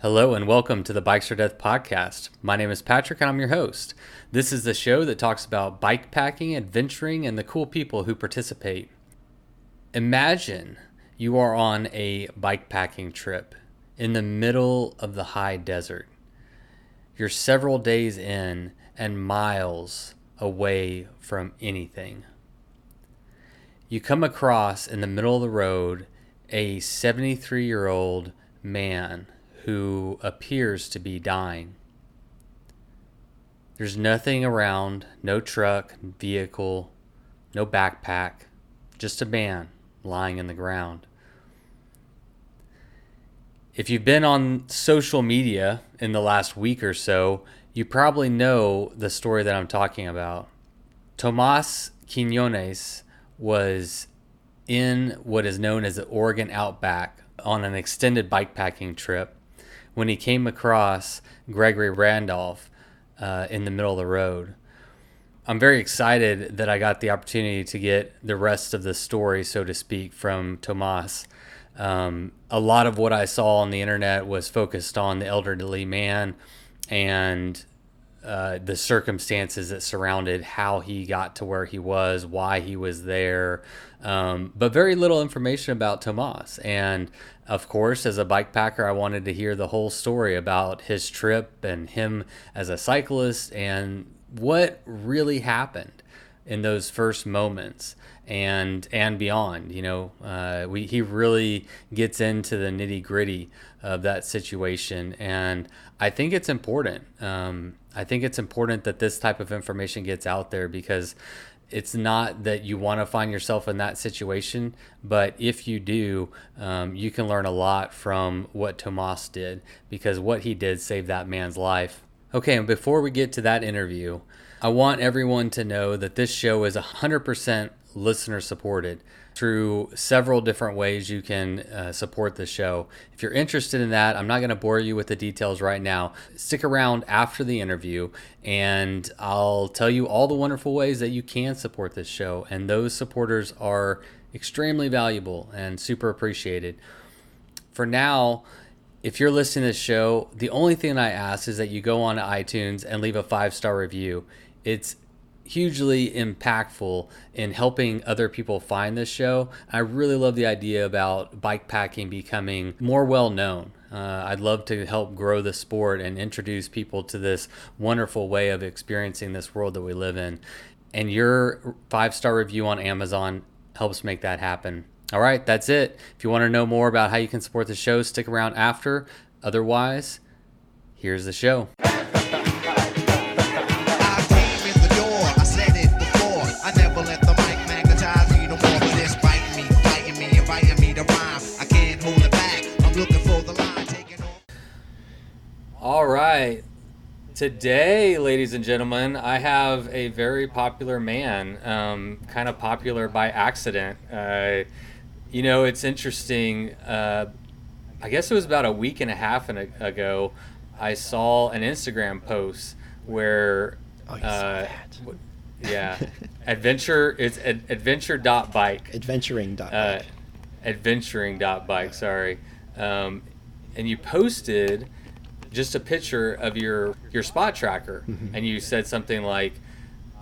Hello and welcome to the Bikes or Death podcast. My name is Patrick and I'm your host. This is the show that talks about bike packing, adventuring, and the cool people who participate. Imagine you are on a bike packing trip in the middle of the high desert. You're several days in and miles away from anything. You come across in the middle of the road a 73-year-old man who appears to be dying. There's nothing around, no truck, vehicle, no backpack, just a man lying in the ground. If you've been on social media in the last week or so, you probably know the story that I'm talking about. Tomas Quinones was in what is known as the Oregon Outback on an extended bikepacking trip when he came across Gregory Randolph in the middle of the road. I'm very excited that I got the opportunity to get the rest of the story, so to speak, from Tomas. A lot of what I saw on the internet was focused on the elderly man and the circumstances that surrounded how he got to where he was, why he was there, but very little information about Tomas. And of course, as a bike packer, I wanted to hear the whole story about his trip and him as a cyclist and what really happened in those first moments and beyond. You know, he really gets into the nitty gritty of that situation, and I think it's important. I think it's important that this type of information gets out there because it's not that you want to find yourself in that situation, but if you do, you can learn a lot from what Tomas did, because what he did saved that man's life. Okay, and before we get to that interview, I want everyone to know that this show is 100% listener supported. Through several different ways you can support the show. If you're interested in that, I'm not going to bore you with the details right now. Stick around after the interview and I'll tell you all the wonderful ways that you can support this show. And those supporters are extremely valuable and super appreciated. For now, if you're listening to this show, the only thing I ask is that you go on to iTunes and leave a 5-star review. It's hugely impactful in helping other people find this show. I really love the idea about bikepacking becoming more well known. I'd love to help grow the sport and introduce people to this wonderful way of experiencing this world that we live in. And your 5-star review on Amazon helps make that happen. All right, that's it. If you want to know more about how you can support the show, stick around after. Otherwise, here's the show. All right. Today, ladies and gentlemen, I have a very popular man, kind of popular by accident. You know, it's interesting. I guess it was about a week and a half ago, I saw an Instagram post where, yeah, it's adventure.bike. Adventuring.bike. Adventuring.bike, sorry. And you posted just a picture of your spot tracker, and you said something like,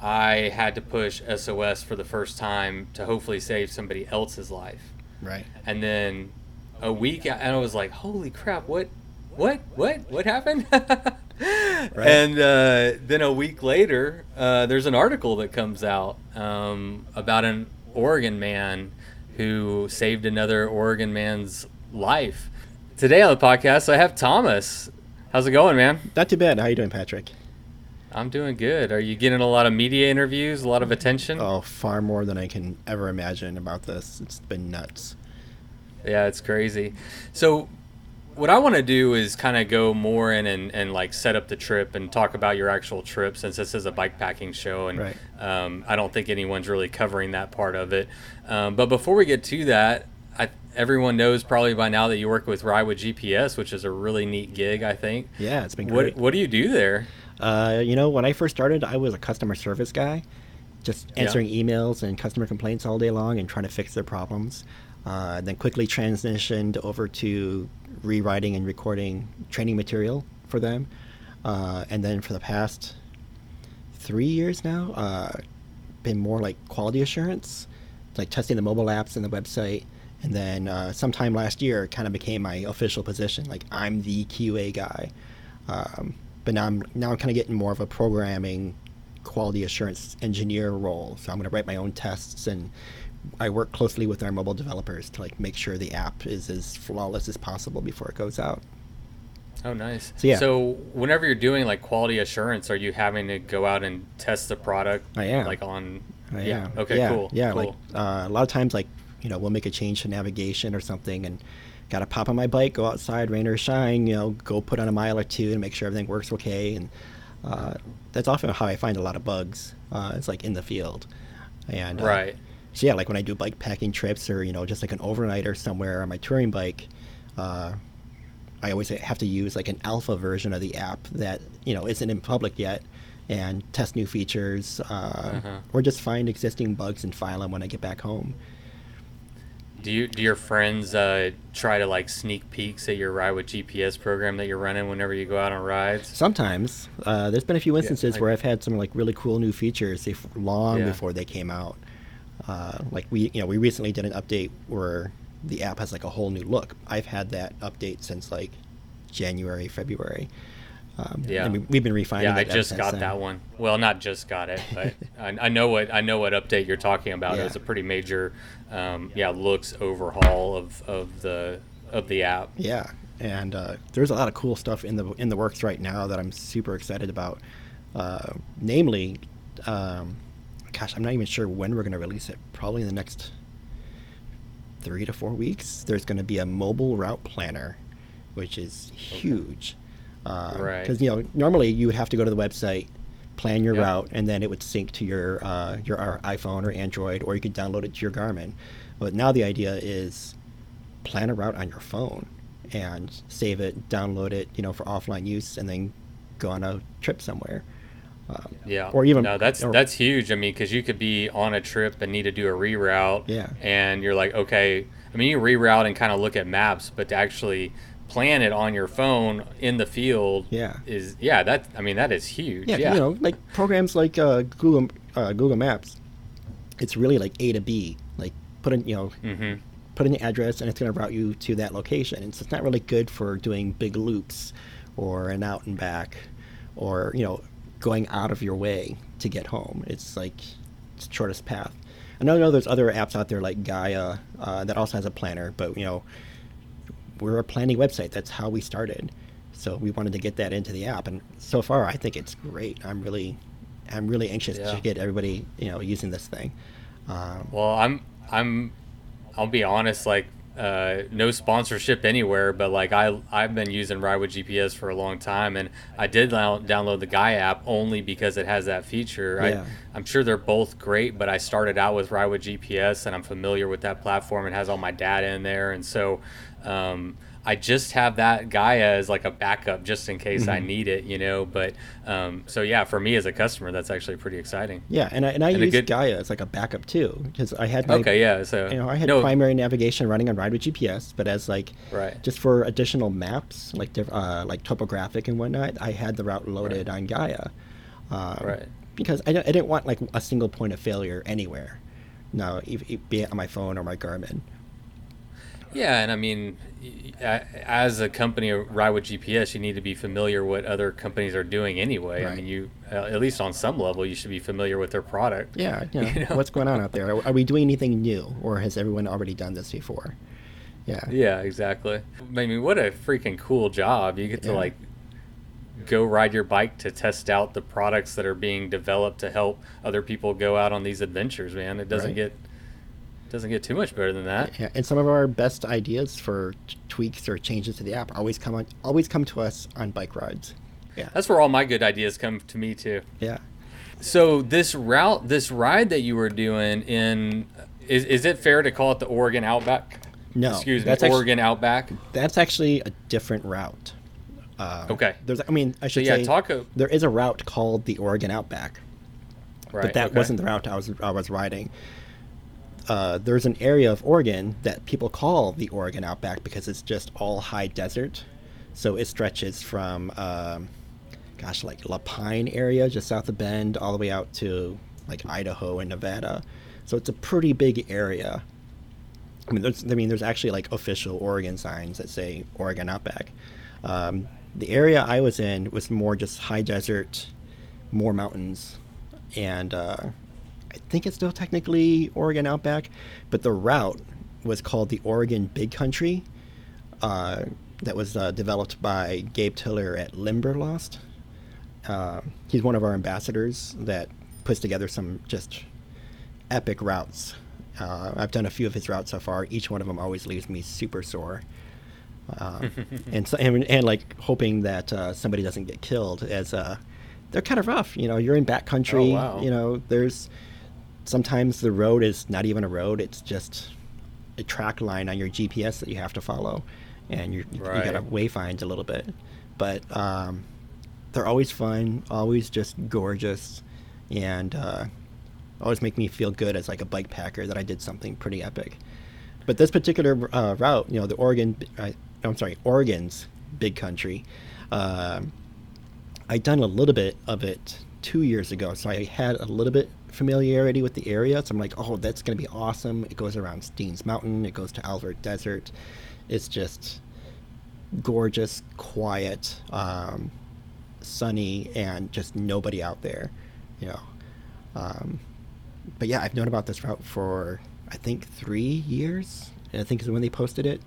I had to push SOS for the first time to hopefully save somebody else's life. Right. And then a week, and I was like, holy crap, what happened? Right. And then a week later, there's an article that comes out about an Oregon man who saved another Oregon man's life. Today on the podcast, I have Tomas. How's it going, man? Not too bad. How you doing, Patrick? I'm doing good. Are you getting a lot of media interviews, a lot of attention? Oh, far more than I can ever imagine about this. It's been nuts. Yeah, it's crazy. So what I want to do is kind of go more in and like set up the trip and talk about your actual trip, since this is a bikepacking show, and right. I don't think anyone's really covering that part of it. But before we get to that, everyone knows probably by now that you work with Ride with GPS, which is a really neat gig, I think. Yeah, it's been great. What do you do there? When I first started, I was a customer service guy, just answering emails and customer complaints all day long and trying to fix their problems. then quickly transitioned over to rewriting and recording training material for them. And then for the past 3 years now, been more like quality assurance, like testing the mobile apps and the website. And then sometime last year, it kind of became my official position. Like I'm the QA guy. But now I'm kind of getting more of a programming quality assurance engineer role. So I'm going to write my own tests, and I work closely with our mobile developers to like make sure the app is as flawless as possible before it goes out. Oh, nice. So, yeah. So whenever you're doing like quality assurance, are you having to go out and test the product? I am. Like on. I Yeah. am. Okay. Yeah, Cool. Yeah. Cool. Like a lot of times, like we'll make a change to navigation or something, and got to pop on my bike, go outside, rain or shine, go put on a mile or two and make sure everything works okay. And that's often how I find a lot of bugs. It's like in the field. And Right. so yeah, like when I do bike packing trips or, just like an overnighter somewhere on my touring bike, I always have to use like an alpha version of the app that, isn't in public yet, and test new features, or just find existing bugs and file them when I get back home. Do your friends try to like sneak peeks at your Ride with GPS program that you're running whenever you go out on rides? Sometimes. There's been a few instances where I- I've had some like really cool new features long Yeah. before they came out. Like we recently did an update where the app has like a whole new look. I've had that update since like January, February. Yeah. And we've been refining Yeah, it I ever just since got then. that one. Well, not just got it, but I know what update you're talking about. Yeah. It was a pretty major, looks overhaul of the app. Yeah, and there's a lot of cool stuff in the works right now that I'm super excited about. Namely, gosh, I'm not even sure when we're going to release it. Probably in the next 3 to 4 weeks. There's going to be a mobile route planner, which is huge. Right. Because normally you would have to go to the website, plan your Yep. route, and then it would sync to your iPhone or Android, or you could download it to your Garmin. But now the idea is plan a route on your phone and save it, download it, for offline use, and then go on a trip somewhere. Yeah. Or even no, that's huge. I mean, because you could be on a trip and need to do a reroute. Yeah. And you're like, okay. I mean, you reroute and kind of look at maps, but to actually plan it on your phone in the field Yeah. that is huge. Yeah, Yeah. like programs like Google Maps, it's really like A to B. Like put in put in the address and it's going to route you to that location. And so it's not really good for doing big loops or an out and back, or going out of your way to get home. It's like it's the shortest path. I know there's other apps out there like Gaia that also has a planner, but we're a planning website. That's how we started. So we wanted to get that into the app, and so far I think it's great. I'm really anxious to get everybody using this thing. Well, I'll be honest, like no sponsorship anywhere, but like I've been using Ride with GPS for a long time, and I did download the Guy app only because it has that feature. Yeah. I'm sure they're both great, but I started out with Ride with GPS, and I'm familiar with that platform. It has all my data in there, and so I just have that Gaia as like a backup just in case I need it, But so yeah, for me as a customer, that's actually pretty exciting. Yeah, and I use Gaia as like a backup too, because I had my I had primary navigation running on Ride with GPS, but as like just for additional maps like topographic and whatnot, I had the route loaded on Gaia. Because I didn't want like a single point of failure anywhere. No, be it on my phone or my Garmin. Yeah, and I mean, as a company, Ride with GPS, you need to be familiar what other companies are doing anyway. Right. I mean, you at least on some level, you should be familiar with their product. Yeah, what's going on out there? Are we doing anything new, or has everyone already done this before? Yeah. Yeah, exactly. I mean, what a freaking cool job! You get to like go ride your bike to test out the products that are being developed to help other people go out on these adventures. Man, it doesn't get too much better than that. Yeah, and some of our best ideas for tweaks or changes to the app always come to us on bike rides. Yeah, that's where all my good ideas come to me too. Yeah. So this ride that you were doing is it fair to call it the Oregon Outback? No, excuse me, Oregon Outback. That's actually a different route. Okay. I should say there is a route called the Oregon Outback, but that wasn't the route I was riding. there's an area of Oregon that people call the Oregon Outback because it's just all high desert. So it stretches from, like La Pine area, just south of Bend, all the way out to like Idaho and Nevada. So it's a pretty big area. There's actually like official Oregon signs that say Oregon Outback. The area I was in was more just high desert, more mountains, and I think it's still technically Oregon Outback, but the route was called the Oregon Big Country. That was developed by Gabe Tiller at Limberlost. He's one of our ambassadors that puts together some just epic routes. I've done a few of his routes so far. Each one of them always leaves me super sore. And like hoping that somebody doesn't get killed, as they're kind of rough. You're in backcountry. Oh, wow. There's sometimes the road is not even a road; it's just a track line on your GPS that you have to follow, and you got to wayfind a little bit. But they're always fun, always just gorgeous, and always make me feel good as like a bike packer that I did something pretty epic. But this particular route, the Oregon's Big Country. I'd done a little bit of it 2 years ago, so I had a little bit familiarity with the area. So I'm like, oh, that's going to be awesome. It goes around Steens Mountain. It goes to Alvord Desert. It's just gorgeous, quiet, sunny, and just nobody out there, But yeah, I've known about this route for, I think, 3 years. And I think is when they posted it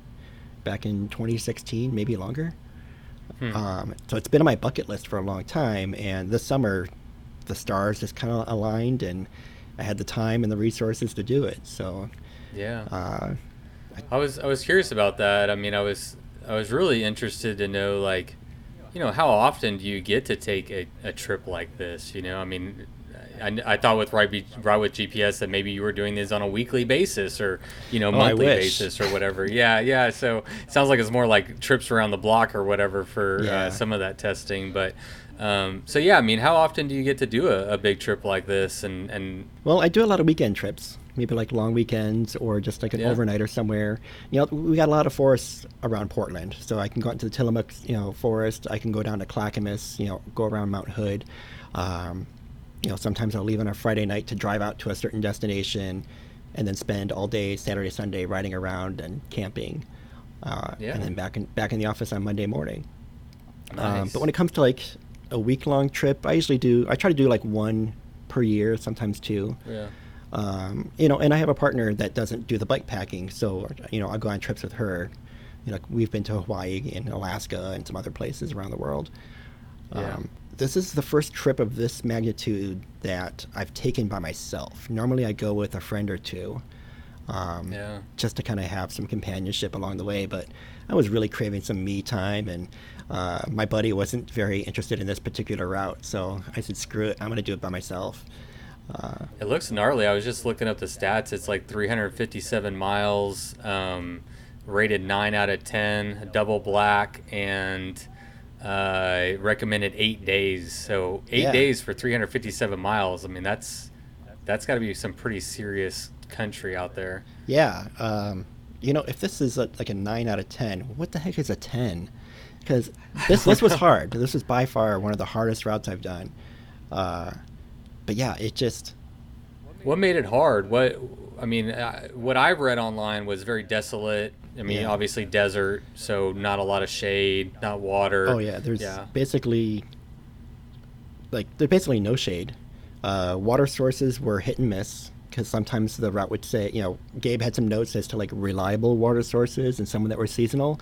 back in 2016, maybe longer. So it's been on my bucket list for a long time. And this summer, the stars just kind of aligned, and I had the time and the resources to do it. So yeah, I was curious about that. I mean, I was really interested to know, like, how often do you get to take a trip like this? I mean, I thought with Ride with GPS that maybe you were doing these on a weekly basis or monthly basis or whatever. Yeah. So it sounds like it's more like trips around the block or whatever for some of that testing. But so yeah, I mean, how often do you get to do a big trip like this? And well, I do a lot of weekend trips, maybe like long weekends or just like an overnighter somewhere. We got a lot of forests around Portland, so I can go out to the Tillamook, forest. I can go down to Clackamas, go around Mount Hood. Sometimes I'll leave on a Friday night to drive out to a certain destination and then spend all day Saturday, Sunday riding around and camping. And then back in the office on Monday morning. Nice. But when it comes to like a week-long trip, I try to do like one per year, sometimes two. Yeah. And I have a partner that doesn't do the bike packing, so I'll go on trips with her. We've been to Hawaii and Alaska and some other places around the world. This is the first trip of this magnitude that I've taken by myself. Normally I go with a friend or two, just to kind of have some companionship along the way, but I was really craving some me time, and my buddy wasn't very interested in this particular route, so I said, screw it, I'm going to do it by myself. It looks gnarly. I was just looking up the stats. It's like 357 miles, rated 9 out of 10, double black, and recommended 8 days. So 8 days for 357 miles. I mean, that's got to be some pretty serious country out there. Yeah. If this is like a 9 out of 10, what the heck is a 10? Because this was hard. This was by far one of the hardest routes I've done. But yeah, it just... What made it hard? What I've read online was very desolate. I mean, obviously desert, so not a lot of shade, not water. Oh yeah, there's basically no shade. Water sources were hit and miss, because sometimes the route would say, Gabe had some notes as to like reliable water sources and some that were seasonal,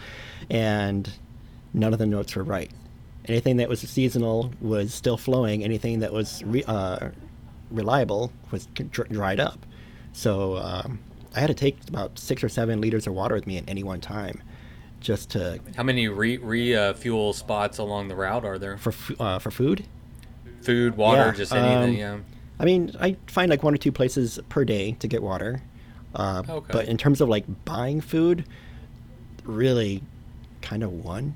and none of the notes were right. Anything that was seasonal was still flowing. Anything that was reliable was dried up. So I had to take about 6 or 7 liters of water with me at any one time, just to... How many refuel spots along the route are there? For food? Food, water, just anything, yeah. I mean, I find like 1 or 2 places per day to get water. Okay. But in terms of like buying food, really kind of one.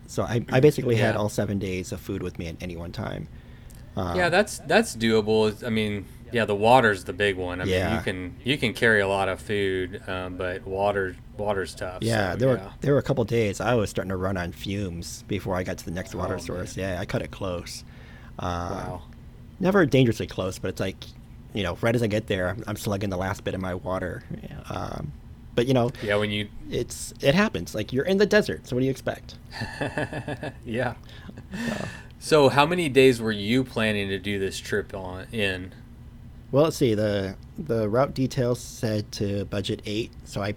So I basically had all 7 days of food with me at any one time. Yeah, that's doable. I mean, Yeah, the water's the big one. I mean, Yeah. you can carry a lot of food, but water's tough. Yeah, So there were yeah. there were a couple days I was starting to run on fumes before I got to the next water Oh source. man. Yeah, I cut it close. Um, Wow. Never dangerously close, but it's like, right as I get there, I'm slugging the last bit of my water. But Yeah, when you it happens. Like, you're in the desert, so what do you expect? yeah. So, So how many days were you planning to do this trip on in? well, let's see. The route details said to budget 8, so I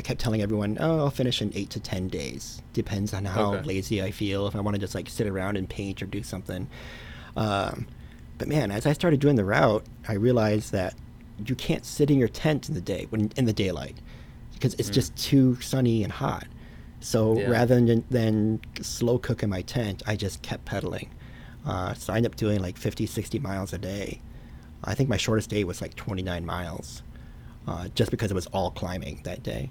kept telling everyone, oh, I'll finish in 8 to 10 days. Depends on how Okay. lazy I feel. If I want to just like sit around and paint or do something. Um, but man, as I started doing the route, I realized that you can't sit in your tent in the daylight because it's Mm. just too sunny and hot. So Yeah. rather than slow cook in my tent, I just kept pedaling. So I ended up doing like 50, 60 miles a day. I think my shortest day was like 29 miles, just because it was all climbing that day.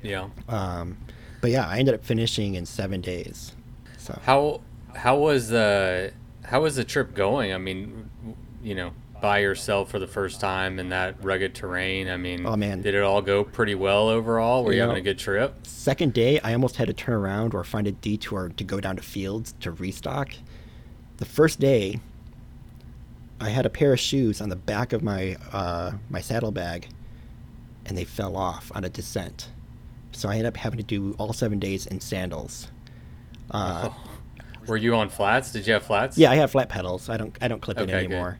Yeah. Um, but yeah, I ended up finishing in 7 days. So How how was the how was the trip going? I mean, by yourself for the first time in that rugged terrain. I mean, oh man, did it all go pretty well overall? Were you you having know, a good trip? second day I almost had to turn around or find a detour to go down to fields to restock. The first day, I had a pair of shoes on the back of my saddlebag, and they fell off on a descent. So I ended up having to do all 7 days in sandals. Uh, Oh, were you on flats? Did you have flats? yeah, I have flat pedals. I don't clip in Okay, good. anymore.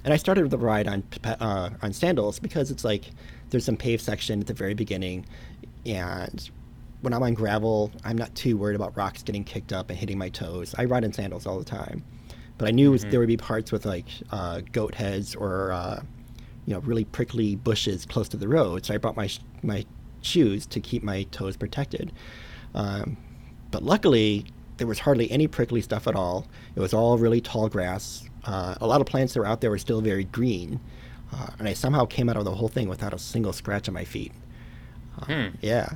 And I started the ride on sandals because it's like there's some paved section at the very beginning, and when I'm on gravel, I'm not too worried about rocks getting kicked up and hitting my toes. I ride in sandals all the time, but I knew Hmm. there would be parts with like goat heads or really prickly bushes close to the road. So I brought my shoes to keep my toes protected. Um, but luckily, there was hardly any prickly stuff at all. It was all really tall grass. A lot of plants that were out there were still very green, and I somehow came out of the whole thing without a single scratch on my feet. Hmm. Yeah.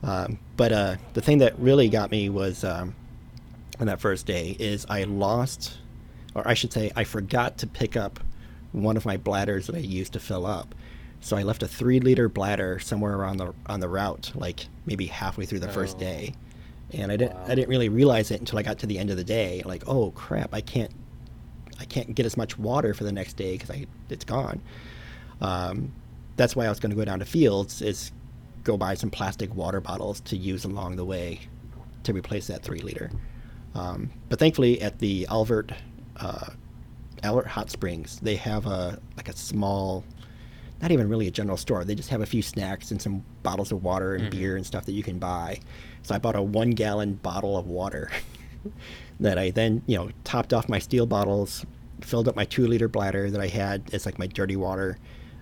But the thing that really got me was on that first day is I lost, or I should say, I forgot to pick up one of my bladders that I used to fill up. So I left a 3-liter bladder somewhere around on the route, like maybe halfway through the first Oh, day, and I wow. didn't really realize it until I got to the end of the day. Like, oh crap, I can't get as much water for the next day because it's gone. Um, that's why I was going to go down to Fields is go buy some plastic water bottles to use along the way to replace that 3-liter. But thankfully, at the uh, Albert Hot Springs, they have a small, not even really a general store. They just have a few snacks and some bottles of water and Hmm. beer and stuff that you can buy. So I bought a 1-gallon bottle of water that I then topped off my steel bottles, filled up my 2-liter bladder that I had as like my dirty water.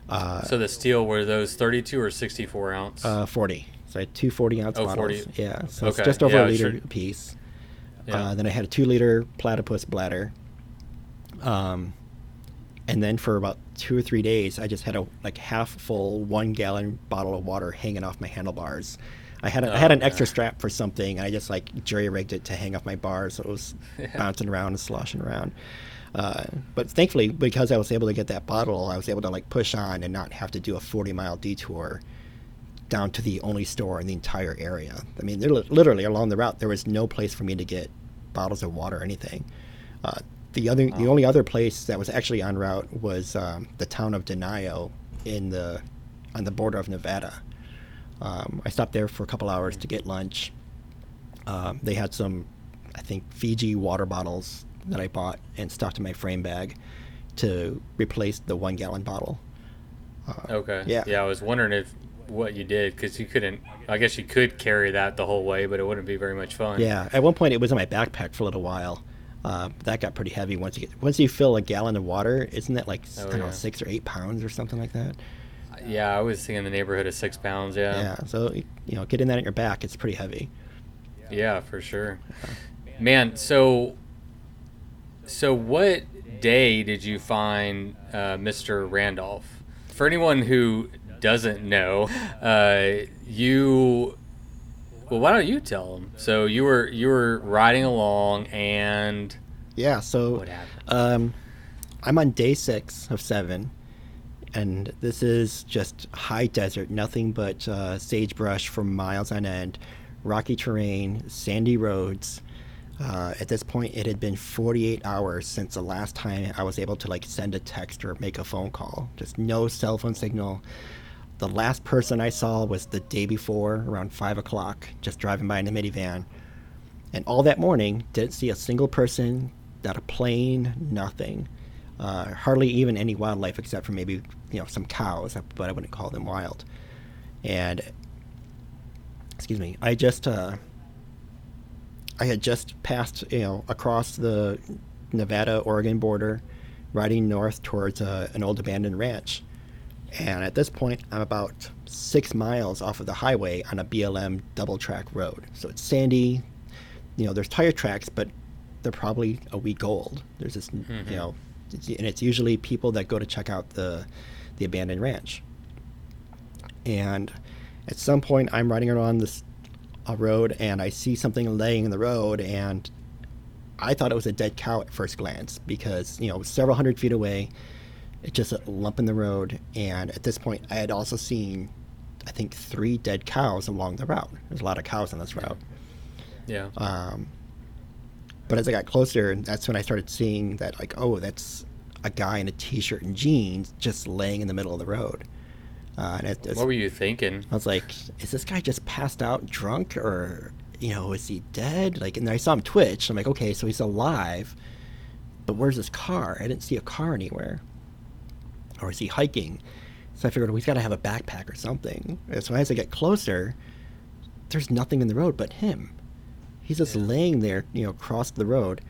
Uh, So the steel were those 32 or 64 ounce? 40. So I had two 40-ounce Oh, bottles. 40. Yeah, so it's Okay. just over Yeah, a I liter sure. apiece. Yeah. Then I had a 2-liter platypus bladder. Um, and then for about 2 or 3 days, I just had a like half full 1-gallon bottle of water hanging off my handlebars. I had Oh an extra man. strap for something, and I just like jury rigged it to hang off my bars, so it was Yeah. bouncing around and sloshing around. But thankfully, because I was able to get that bottle, I was able to like push on and not have to do a 40-mile detour down to the only store in the entire area. I mean, literally along the route, there was no place for me to get bottles of water or anything. Uh, the Wow. only other place that was actually en route was the town of Denio on the border of Nevada. I stopped there for a couple hours to get lunch. They had some, I think, Fiji water bottles that I bought and stuffed in my frame bag to replace the 1-gallon bottle. Okay. Yeah, Yeah, I was wondering if what you did because you couldn't. I guess you could carry that the whole way, but it wouldn't be very much fun. yeah. At one point, it was in my backpack for a little while. That got pretty heavy once you fill a gallon of water. Isn't that like I Oh don't know yeah. 6 or 8 pounds or something like that? Yeah, I was thinking the neighborhood of 6 pounds. Yeah. Yeah. So getting that in your back, it's pretty heavy. Yeah, for sure. Man, so what day did you find Mr. Randolph? For anyone who doesn't know, you well, why don't you tell them? So you were riding along and Yeah. So what happened? um, I'm on day 6 of 7, and this is just high desert, nothing but sagebrush for miles on end, rocky terrain, sandy roads. At this point, it had been 48 hours since the last time I was able to like send a text or make a phone call. Just no cell phone signal. The last person I saw was the day before, around 5 o'clock, just driving by in a minivan. And all that morning, didn't see a single person, not a plane, nothing. Hardly even any wildlife except for maybe, some cows, but I wouldn't call them wild. And, excuse me, I had just passed, across the Nevada-Oregon border, riding north towards an old abandoned ranch. And at this point, I'm about 6 miles off of the highway on a BLM double-track road. So it's sandy. There's tire tracks, but they're probably a week old. There's this, and it's usually people that go to check out the abandoned ranch. And at some point, I'm riding around this road, and I see something laying in the road, and I thought it was a dead cow at first glance because, several hundred feet away, it's just a lump in the road. And at this point, I had also seen, I think, 3 dead cows along the route. There's a lot of cows on this route. Yeah. But as I got closer, that's when I started seeing that, like, oh, that's a guy in a t-shirt and jeans just laying in the middle of the road. What were you thinking? I was like, is this guy just passed out drunk, or, is he dead? Like, and then I saw him twitch. I'm like, okay, so he's alive, but where's his car? I didn't see a car anywhere. Or is he hiking? So I figured, well, he's got to have a backpack or something. And so as I get closer, there's nothing in the road but him. He's just laying there, across the road.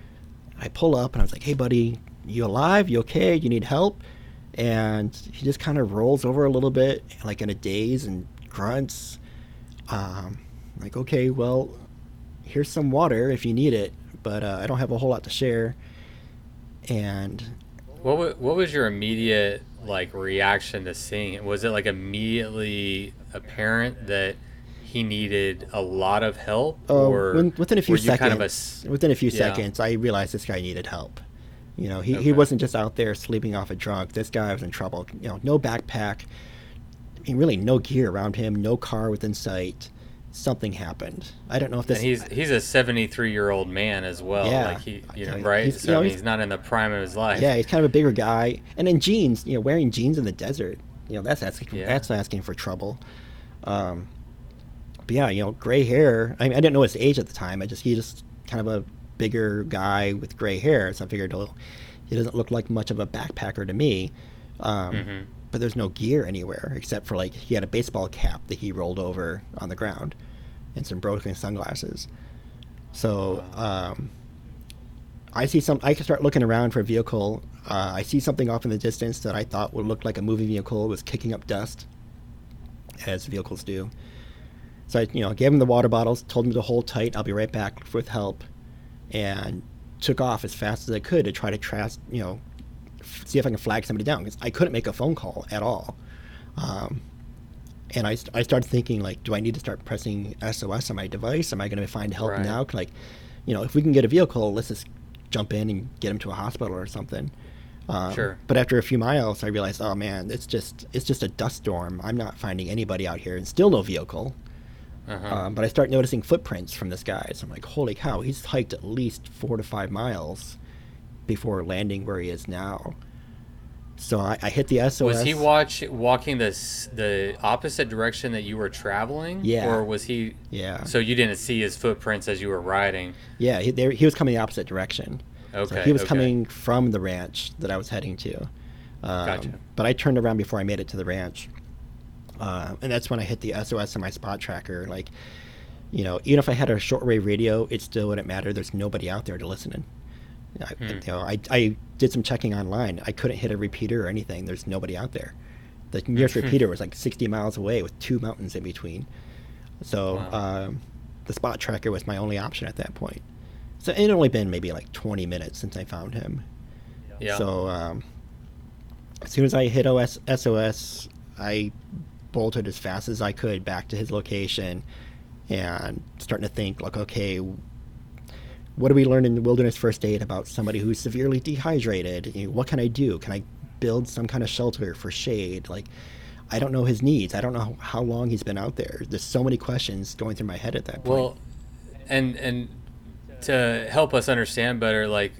I pull up and I was like, hey, buddy, you alive? You okay? You need help? And he just kind of rolls over a little bit, like in a daze, and grunts. Like, okay, well, here's some water if you need it, but I don't have a whole lot to share. And what was your immediate reaction to seeing it? Was it immediately apparent that he needed a lot of help, or within a few seconds, I realized this guy needed help. He wasn't just out there sleeping off a drunk. This guy was in trouble. No backpack. I mean, really no gear around him, no car within sight. Something happened. I don't know if this. And he's a 73-year-old man as well. Yeah, right? He's not in the prime of his life. Yeah, he's kind of a bigger guy, and in jeans. Wearing jeans in the desert. That's asking for trouble. But yeah, gray hair. I didn't know his age at the time. He just kind of a bigger guy with gray hair. So I figured, he doesn't look like much of a backpacker to me. But there's no gear anywhere except for he had a baseball cap that he rolled over on the ground and some broken sunglasses. So I start looking around for a vehicle. I see something off in the distance that I thought would look like a moving vehicle. It was kicking up dust, as vehicles do. So I, gave him the water bottles, told him to hold tight. I'll be right back with help, and took off as fast as I could to try to see if I can flag somebody down, because I couldn't make a phone call at all. And I started thinking, do I need to start pressing SOS on my device? Am I going to find help now? If we can get a vehicle, let's just jump in and get him to a hospital or something. Sure. But after a few miles, I realized, oh man, it's just a dust storm. I'm not finding anybody out here, and still no vehicle. But I start noticing footprints from this guy. So I'm like, holy cow, he's hiked at least 4 to 5 miles before landing where he is now. So I hit the SOS. Was he walking the opposite direction that you were traveling? Yeah. Or was he? Yeah. So you didn't see his footprints as you were riding? Yeah, he was coming the opposite direction. Okay. So he was coming from the ranch that I was heading to. Gotcha. But I turned around before I made it to the ranch. And that's when I hit the SOS on my spot tracker. Even if I had a shortwave radio, it still wouldn't matter. There's nobody out there to listen in. I did some checking online. I couldn't hit a repeater or anything. There's nobody out there. The nearest repeater was 60 miles away with 2 mountains in between. So wow. The spot tracker was my only option at that point. So it had only been maybe 20 minutes since I found him. Yeah. So as soon as I hit SOS, I bolted as fast as I could back to his location, and starting to think okay, what do we learn in the wilderness first aid about somebody who's severely dehydrated? What can I do? Can I build some kind of shelter for shade? Like, I don't know his needs. I don't know how long he's been out there. There's so many questions going through my head at that point. Well, and to help us understand better, like,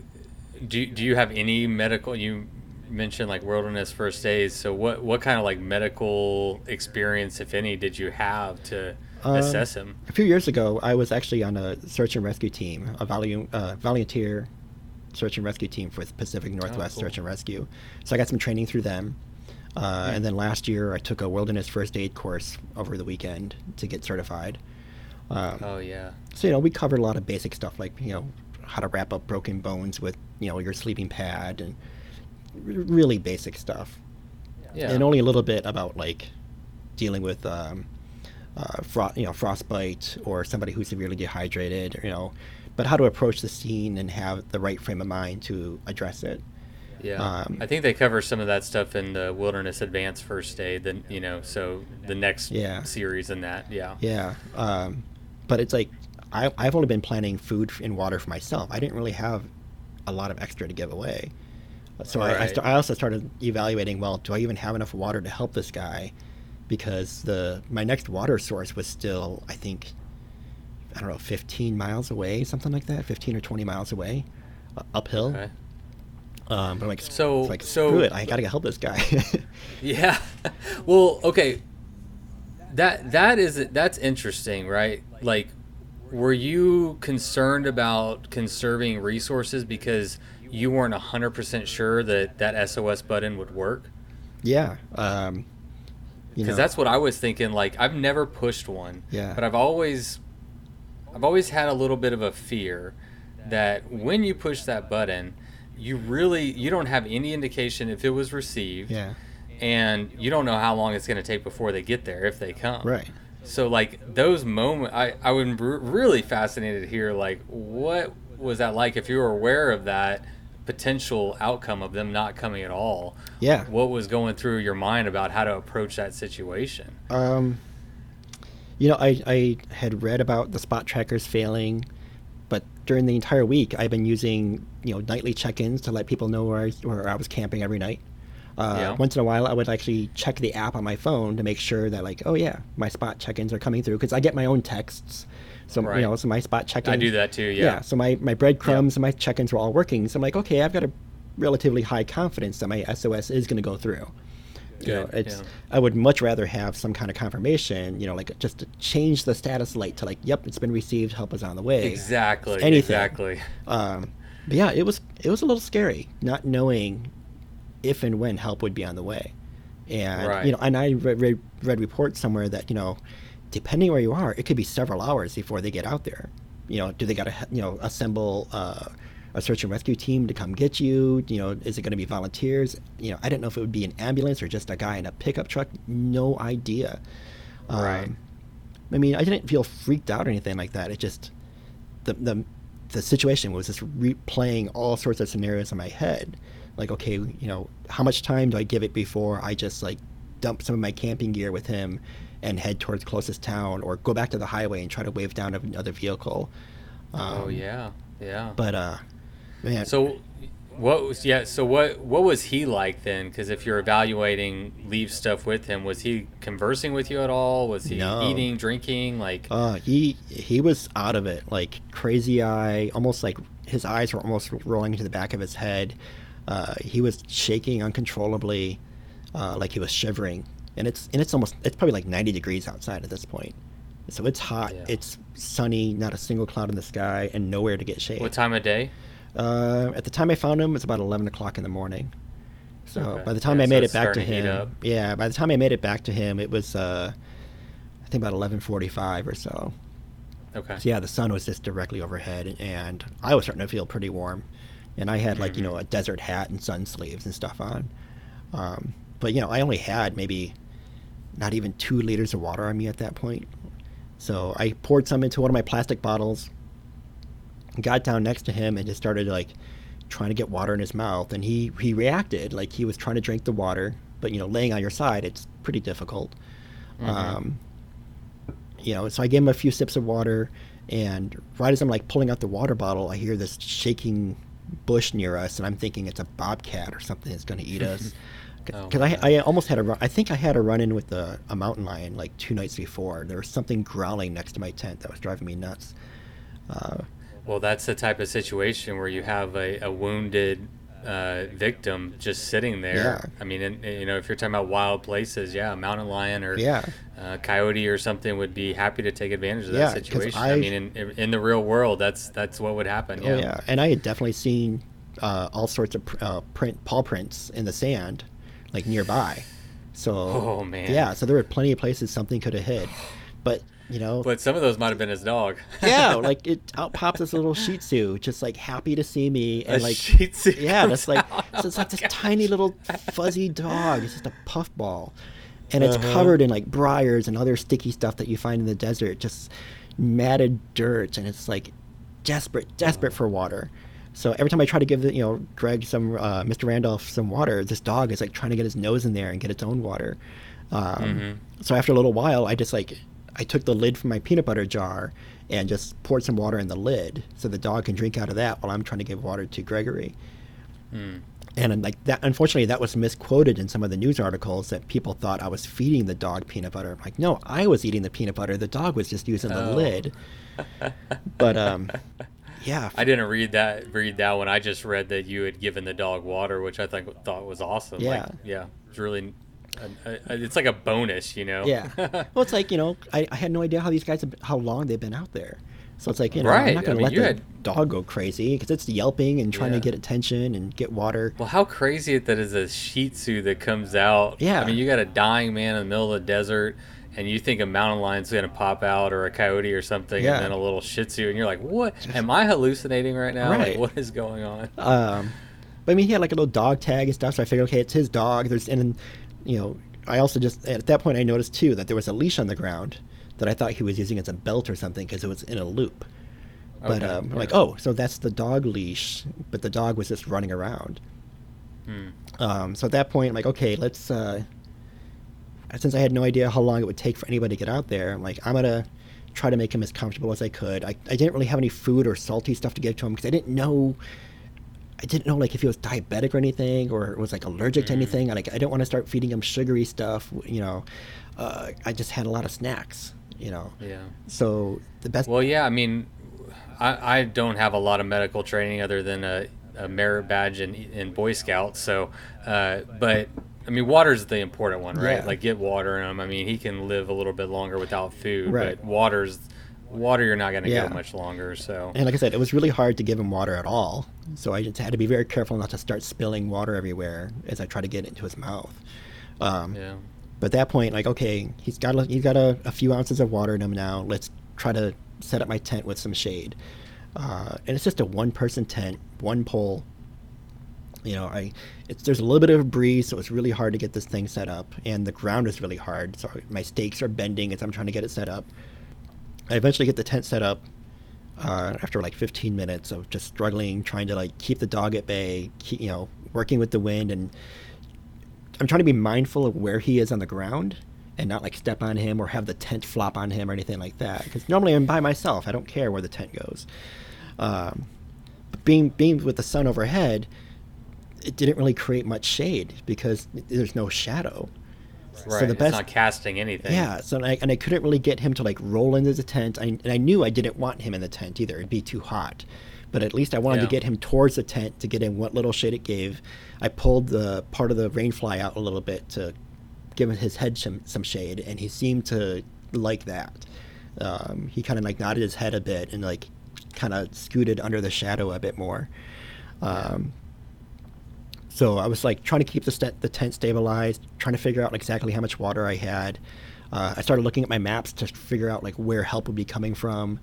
do you have any medical? You mentioned like wilderness first aid. So what kind of like medical experience, if any, did you have to assess him? A few years ago, I was actually on a search and rescue team, a volunteer search and rescue team for the Pacific Northwest cool. Search and Rescue. So I got some training through them. And then last year, I took a wilderness first aid course over the weekend to get certified. Oh yeah. So we covered a lot of basic stuff like how to wrap up broken bones with your sleeping pad and really basic stuff. Yeah. And only a little bit about like dealing with frostbite or somebody who's severely dehydrated. But how to approach the scene and have the right frame of mind to address it. Yeah, I think they cover some of that stuff in the Wilderness Advanced First Aid. Then so the next series in that, Yeah, but it's like I've only been planning food and water for myself. I didn't really have a lot of extra to give away, so right. I also started evaluating. Well, do I even have enough water to help this guy? Because my next water source was still, I think, 15 miles away, something like that, 15 or 20 miles away, uphill. Okay. But I'm like, so screw it, I gotta help this guy. Yeah. Well, okay. That's interesting, right? Like, were you concerned about conserving resources because you weren't 100% sure that SOS button would work? Yeah. Because that's what I was thinking. Like, I've never pushed one, Yeah. but I've always had a little bit of a fear that when you push that button, you don't have any indication if it was received. Yeah. And you don't know how long it's going to take before they get there, if they come. Right. So like those moments, I would be really fascinated to hear like what was that like if you were aware of that potential outcome of them not coming at all. Yeah. What was going through your mind about how to approach that situation? I had read about the spot trackers failing, but during the entire week, I've been using nightly check-ins to let people know where I was camping every night. Once in a while, I would actually check the app on my phone to make sure that like, oh yeah, my spot check-ins are coming through because I get my own texts. So Right. so my spot check-ins. I do that too. Yeah. So my breadcrumbs and my check-ins were all working. So I'm like, okay, I've got a relatively high confidence that my SOS is going to go through. Good. I would much rather have some kind of confirmation, like just to change the status light to like, yep, it's been received, help is on the way. Exactly. Anything. Exactly. But yeah, it was a little scary not knowing if and when help would be on the way. And Right. and I read reports somewhere that depending where you are, it could be several hours before they get out there. Do they got to assemble a search and rescue team to come get you? Is it going to be volunteers? I didn't know if it would be an ambulance or just a guy in a pickup truck. No idea. Right. I mean, I didn't feel freaked out or anything like that. It just the situation was just replaying all sorts of scenarios in my head. Like, okay, how much time do I give it before I just like dump some of my camping gear with him and head towards closest town, or go back to the highway and try to wave down another vehicle? Oh yeah. But man. So what was he like then? Because if you're evaluating leave stuff with him, was he conversing with you at all? Was he eating, drinking? Like he was out of it, like crazy eye, almost like his eyes were almost rolling into the back of his head. He was shaking uncontrollably, like he was shivering, and it's probably like 90 degrees outside at this point, so it's hot. Yeah. It's sunny, not a single cloud in the sky, and nowhere to get shade. What time of day? At the time I found him, it's about 11 o'clock in the morning. So Okay. by the time Yeah, I so made it's it back to starting to heat him, up. by the time I made it back to him, it was I think about 11:45 or so. Okay. So yeah, the sun was just directly overhead, and I was starting to feel pretty warm, and I had like a desert hat and sun sleeves and stuff on. But I only had maybe not even 2 liters of water on me at that point. So I poured some into one of my plastic bottles, got down next to him, and just started like trying to get water in his mouth, and he reacted like he was trying to drink the water, but laying on your side, it's pretty difficult. So I gave him a few sips of water, And right as I'm like pulling out the water bottle, I hear this shaking bush near us, and I'm thinking it's a bobcat or something that's going to eat us. Oh Because my I gosh. almost had a run. I think I had a run in with a mountain lion like 2 nights before. There was something growling next to my tent that was driving me nuts. Uh, Well, that's the type of situation where you have a wounded victim just sitting yeah, there. I mean, if you're talking about wild places, yeah, a mountain lion or yeah, coyote or something would be happy to take advantage of that yeah. Because situation. I I, mean, in the real world, that's what would happen. oh Yeah. yeah, and I had definitely seen all sorts of paw prints in the sand, like nearby. So Oh man. yeah, so there were plenty of places something could have hid, but you know, But some of those might have been his dog. yeah, like it out pops this little Shih Tzu, just like happy to see me, A and like, Shih Tzu yeah, that's comes like, out. so it's Oh like this my tiny gosh. little fuzzy dog. It's just a puffball, and it's Uh huh. covered in like briars and other sticky stuff that you find in the desert, just matted dirt, and it's like desperate for water. So every time I try to give Greg Mr. Randolph some water, this dog is like trying to get his nose in there and get its own water. Mm-hmm. So after a little while, I took the lid from my peanut butter jar and just poured some water in the lid so the dog can drink out of that while I'm trying to give water to Gregory. Mm. And like that, unfortunately, that was misquoted in some of the news articles that people thought I was feeding the dog peanut butter. I'm like, no, I was eating the peanut butter. The dog was just using the Oh. lid. But yeah, I didn't read that one. I just read that you had given the dog water, which I thought was awesome. Like, yeah, yeah, it's really, it's like a bonus, you know. yeah. Well, it's like I had no idea how long they've been out there. So it's like I'm not Right. I going to mean, let you the had, dog go crazy because it's yelping and trying to yeah. get attention and get water. Well, how crazy it that is a Shih Tzu that comes out. I Yeah, mean, you got a dying man in the middle of the desert, and you think a mountain lion's gonna pop out or a coyote or something, and yeah, then a little Shih Tzu, and you're like, what? just Am I hallucinating right now? Like, right. what is going on? But I mean, he had like a little dog tag and stuff, so I figured, okay, it's his dog. You know, I also just at that point I noticed too that there was a leash on the ground that I thought he was using as a belt or something because it was in a loop. But Okay. I'm like, Yeah. oh, so that's the dog leash, but the dog was just running around. Hmm. So at that point, I'm like, okay, let's. Since I had no idea how long it would take for anybody to get out there, I'm like, I'm gonna try to make him as comfortable as I could. I didn't really have any food or salty stuff to give to him because I didn't know like if he was diabetic or anything or was like allergic to Mm. anything. Like I didn't want to start feeding him sugary stuff. I just had a lot of snacks. Yeah. So the best. Well, yeah. I mean, I don't have a lot of medical training other than a merit badge in Boy Scouts. So, but I mean, water's the important one, right? Yeah. Like get water in him. I mean, he can live a little bit longer without food, Right. but water. You're not going to go Yeah. much longer. So, And like I said, it was really hard to give him water at all. So I just had to be very careful not to start spilling water everywhere as I try to get it into his mouth. Um, yeah. but at that point, like, okay, he's got a few ounces of water in him now. Let's try to set up my tent with some shade. And it's just a one-person tent, one pole. There's a little bit of a breeze, so it's really hard to get this thing set up, and the ground is really hard. So my stakes are bending as I'm trying to get it set up. I eventually get the tent set up after like 15 minutes of just struggling, trying to like keep the dog at bay, working with the wind, and I'm trying to be mindful of where he is on the ground and not like step on him or have the tent flop on him or anything like that. Because normally I'm by myself, I don't care where the tent goes. But being with the sun overhead, it didn't really create much shade because there's no shadow. So Right. the It's best, not casting anything. yeah. So I couldn't really get him to like roll into the tent. And I knew I didn't want him in the tent either; it'd be too hot. But at least I wanted to Yeah. get him towards the tent to get him what little shade it gave. I pulled the part of the rainfly out a little bit to give his head some shade, and he seemed to like that. He kind of like nodded his head a bit and like kind of scooted under the shadow a bit more. Yeah. So I was like trying to keep the tent stabilized, trying to figure out exactly how much water I had. I started looking at my maps to figure out like where help would be coming from.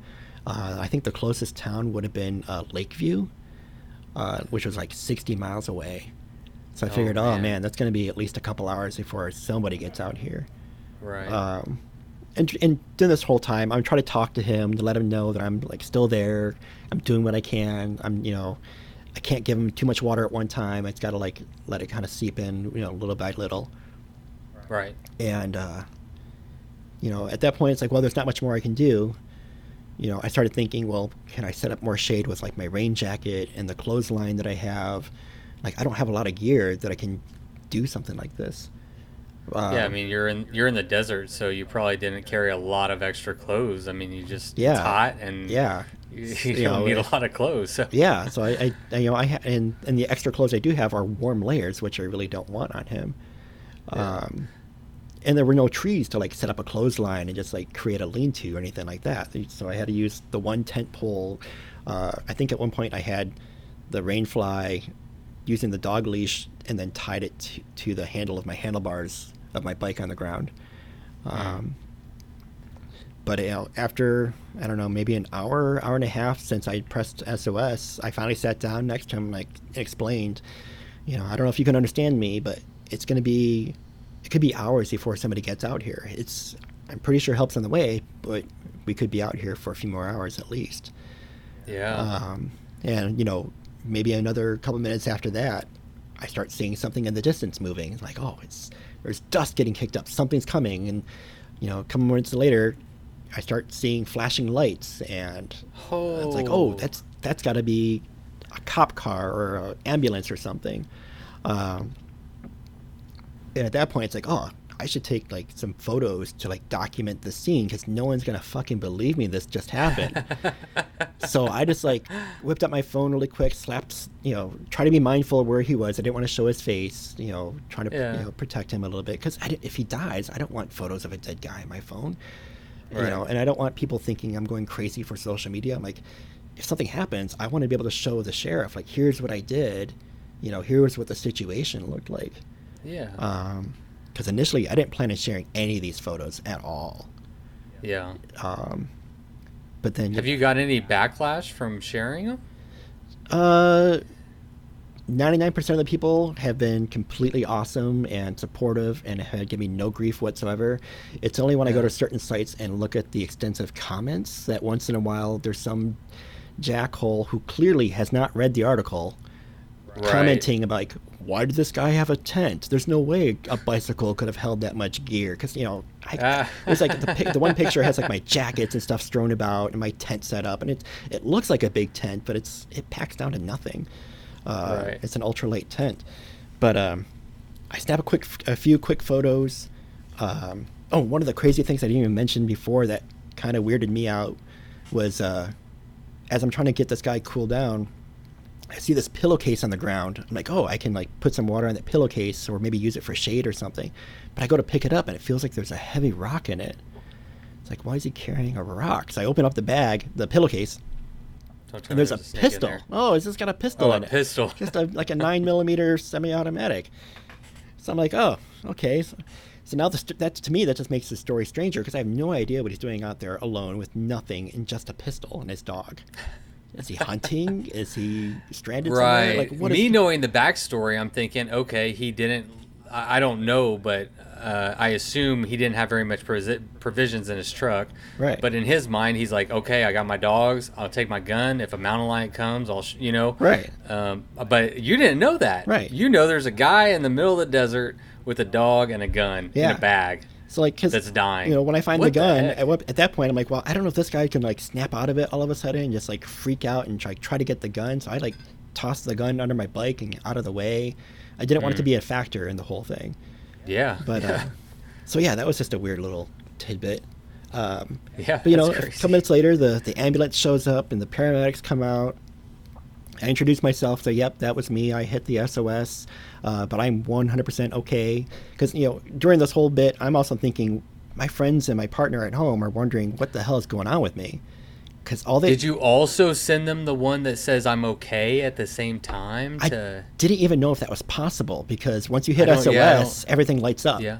I think the closest town would have been Lakeview, which was like 60 miles away. So I Oh figured, oh man. man, that's going to be at least a couple hours before somebody gets out here. Right. And during this whole time, I'm trying to talk to him to let him know that I'm like still there. I'm doing what I can. I can't give him too much water at one time. It's got to like let it kind of seep in, little by little. Right. And at that point, it's like, well, there's not much more I can do. I started thinking, well, can I set up more shade with like my rain jacket and the clothesline that I have? Like, I don't have a lot of gear that I can do something like this. Yeah, I mean you're in the desert, so you probably didn't carry a lot of extra clothes. I mean, it's Yeah, hot and yeah, you don't need a lot of clothes. So yeah. So and the extra clothes I do have are warm layers, which I really don't want on him. yeah. Um, and there were no trees to like set up a clothesline and just like create a lean-to or anything like that. So I had to use the one tent pole. I think at one point I had the rain fly using the dog leash and then tied it to the handle of my handlebars of my bike on the ground. But after, I don't know, maybe an hour and a half since I pressed SOS, I finally sat down next to him and like explained, I don't know if you can understand me, but it could be hours before somebody gets out here. I'm pretty sure help's on the way, but we could be out here for a few more hours at least. Yeah. And maybe another couple minutes after that, I start seeing something in the distance moving. It's like, oh, there's dust getting kicked up. Something's coming. And, a couple minutes later, I start seeing flashing lights. And it's like, oh, that's got to be a cop car or an ambulance or something. And at that point, it's like, oh, I should take like some photos to like document the scene because no one's gonna fucking believe me this just happened. So I just like whipped up my phone really quick, slapped, try to be mindful of where he was. I didn't want to show his face, trying to protect him a little bit because if he dies, I don't want photos of a dead guy on my phone, Right. and I don't want people thinking I'm going crazy for social media. I'm like, if something happens, I want to be able to show the sheriff like, here's what I did, here's what the situation looked like. Yeah. Because initially I didn't plan on sharing any of these photos at all. Yeah. But then Have you got any backlash from sharing them? 99% of the people have been completely awesome and supportive and have given me no grief whatsoever. It's only when I go to certain sites and look at the extensive comments that once in a while there's some jackhole who clearly has not read the article commenting about like, why did this guy have a tent? There's no way a bicycle could have held that much gear because there's like the one picture has like my jackets and stuff strewn about and my tent set up and it looks like a big tent, but it packs down to nothing. It's an ultralight tent, but I snap a few quick photos. One of the crazy things I didn't even mention before that kind of weirded me out was as I'm trying to get this guy cooled down, I see this pillowcase on the ground. I'm like, oh, I can like put some water on that pillowcase or maybe use it for shade or something. But I go to pick it up and it feels like there's a heavy rock in it. It's like, why is he carrying a rock? So I open up the bag, the pillowcase, and there's a pistol. Oh, it's just got a pistol in it. Pistol. Just like a 9mm semi-automatic. So I'm like, oh, okay. So now that to me, that just makes the story stranger because I have no idea what he's doing out there alone with nothing and just a pistol and his dog. Is he hunting? Is he stranded somewhere? Like, knowing the backstory, I'm thinking, okay, he didn't. I don't know, but I assume he didn't have very much provisions in his truck. Right. But in his mind, he's like, okay, I got my dogs. I'll take my gun. If a mountain lion comes, I'll, Right. But you didn't know that. Right. There's a guy in the middle of the desert with a dog and a gun in a bag. So like, that's dying. When I find the gun, at that point, I'm like, well, I don't know if this guy can like snap out of it all of a sudden and just like freak out and try to get the gun. So I like tossed the gun under my bike and out of the way. I didn't want it to be a factor in the whole thing. Yeah. But so yeah, that was just a weird little tidbit. But a couple minutes later, the ambulance shows up and the paramedics come out. I introduced myself, so yep, that was me. I hit the SOS, but I'm 100% okay. Because, during this whole bit, I'm also thinking my friends and my partner at home are wondering what the hell is going on with me. Because Did you also send them the one that says I'm okay at the same time? I didn't even know if that was possible because once you hit SOS, everything lights up. Yeah.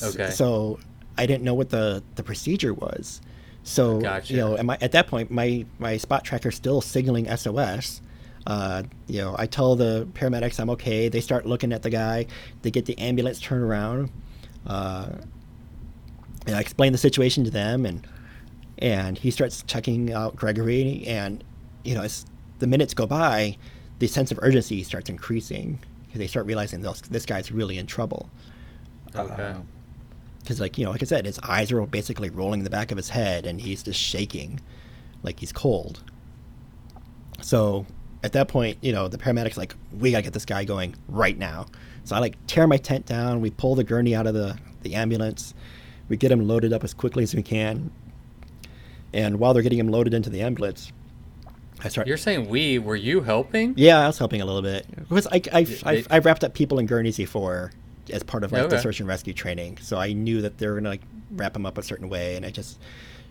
Okay. So I didn't know what the procedure was. So, gotcha. at that point, my spot tracker's still signaling SOS. I tell the paramedics I'm okay. They start looking at the guy. They get the ambulance turned around. And I explain the situation to them, and he starts checking out Gregory. And as the minutes go by, the sense of urgency starts increasing. They start realizing this guy's really in trouble. Okay. Because like I said, his eyes are basically rolling in the back of his head, and he's just shaking. like he's cold. So at that point, the paramedics like, we gotta get this guy going right now. So I like tear my tent down. We pull the gurney out of the ambulance. We get him loaded up as quickly as we can. And while they're getting him loaded into the ambulance, I start. You're saying were you helping? Yeah, I was helping a little bit because I've wrapped up people in gurneys before as part of like the search and rescue training. So I knew that they were gonna like wrap them up a certain way, and I just,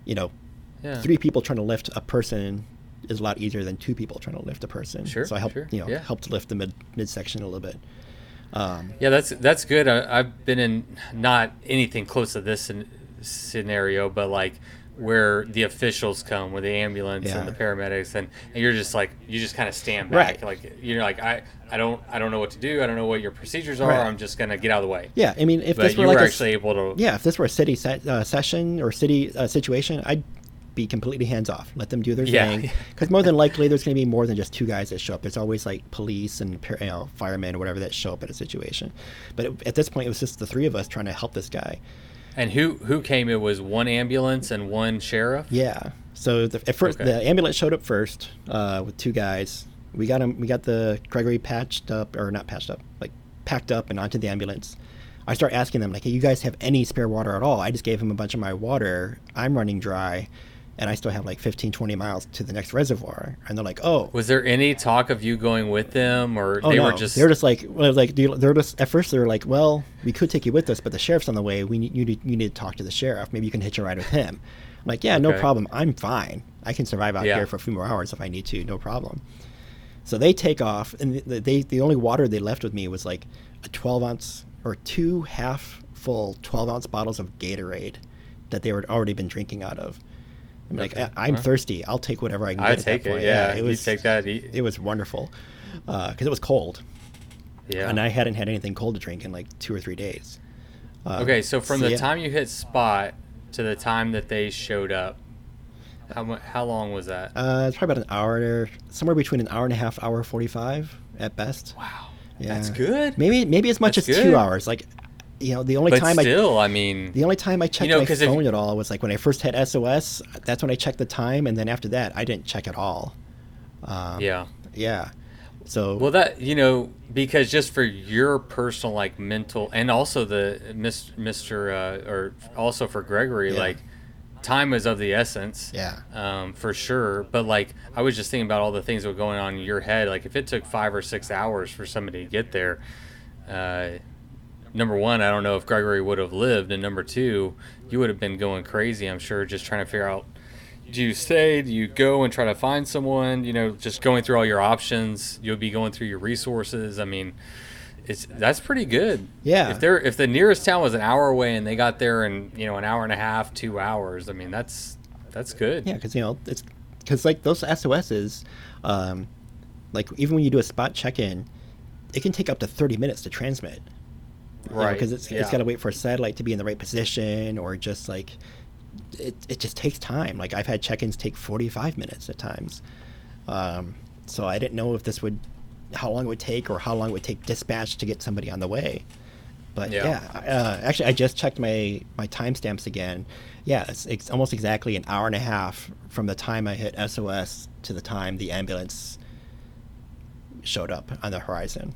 3 people trying to lift a person is a lot easier than 2 people trying to lift a person. Sure. So I helped, helped lift the midsection a little bit. Yeah, that's good. I've been in not anything close to this scenario, but like where the officials come with the ambulance and the paramedics, and you're just like, you just kind of stand back, like you're like, I don't know what to do. I don't know what your procedures are. I'm just gonna get out of the way. Yeah, I mean, if but this were like actually able to. Yeah, if this were a city session or city situation, I'd be completely hands off. Let them do their thing, because more than likely there's going to be more than just 2 guys that show up. There's always like police and firemen or whatever that show up at a situation. But at this point, it was just the 3 of us trying to help this guy. And who came? It was 1 ambulance and 1 sheriff. Yeah. So at first, the ambulance showed up first with 2 guys. We got the Gregory packed up and onto the ambulance. I start asking them like, hey, you guys have any spare water at all? I just gave him a bunch of my water. I'm running dry. And I still have like 15, 20 miles to the next reservoir. And they're like, oh. Was there any talk of you going with them, or they were just like, at first they were like, well, we could take you with us, but the sheriff's on the way. You need to talk to the sheriff. Maybe you can hitch a ride with him. I'm like, yeah, no problem. I'm fine. I can survive out here for a few more hours if I need to. No problem. So they take off, and the only water they left with me was like a 12-ounce or 2 half-full 12-ounce bottles of Gatorade that they were already been drinking out of. I'm like, I'm thirsty. I'll take whatever I can get at that point. Yeah, it was, you take that. It was wonderful because it was cold. Yeah. And I hadn't had anything cold to drink in like 2 or 3 days. Okay, so from the time you hit spot to the time that they showed up, how long was that? It's probably about an hour, somewhere between an hour and a half, hour 45 at best. Wow, yeah. That's good. Maybe as much as 2 hours. Like, the only time I checked my phone at all was like when I first had SOS. That's when I checked the time, and then after that, I didn't check at all. Yeah. So because just for your personal like mental, and also the Mr. Or also for Gregory, like time is of the essence. Yeah. For sure. But like I was just thinking about all the things that were going on in your head. Like if it took 5 or 6 hours for somebody to get there. Number 1, I don't know if Gregory would have lived, and number 2, you would have been going crazy, I'm sure, just trying to figure out, do you stay, do you go and try to find someone, just going through all your options. You'll be going through your resources. I mean, that's pretty good. Yeah. If the nearest town was an hour away and they got there in, an hour and a half, 2 hours, I mean, that's good. Yeah, because like those SOSs, like even when you do a spot check-in, it can take up to 30 minutes to transmit. Right. Because it's got to wait for a satellite to be in the right position, or just like it just takes time. Like I've had check-ins take 45 minutes at times. So I didn't know how long it would take, or how long it would take dispatch to get somebody on the way. But actually I just checked my timestamps again. Yeah, it's almost exactly an hour and a half from the time I hit SOS to the time the ambulance showed up on the horizon.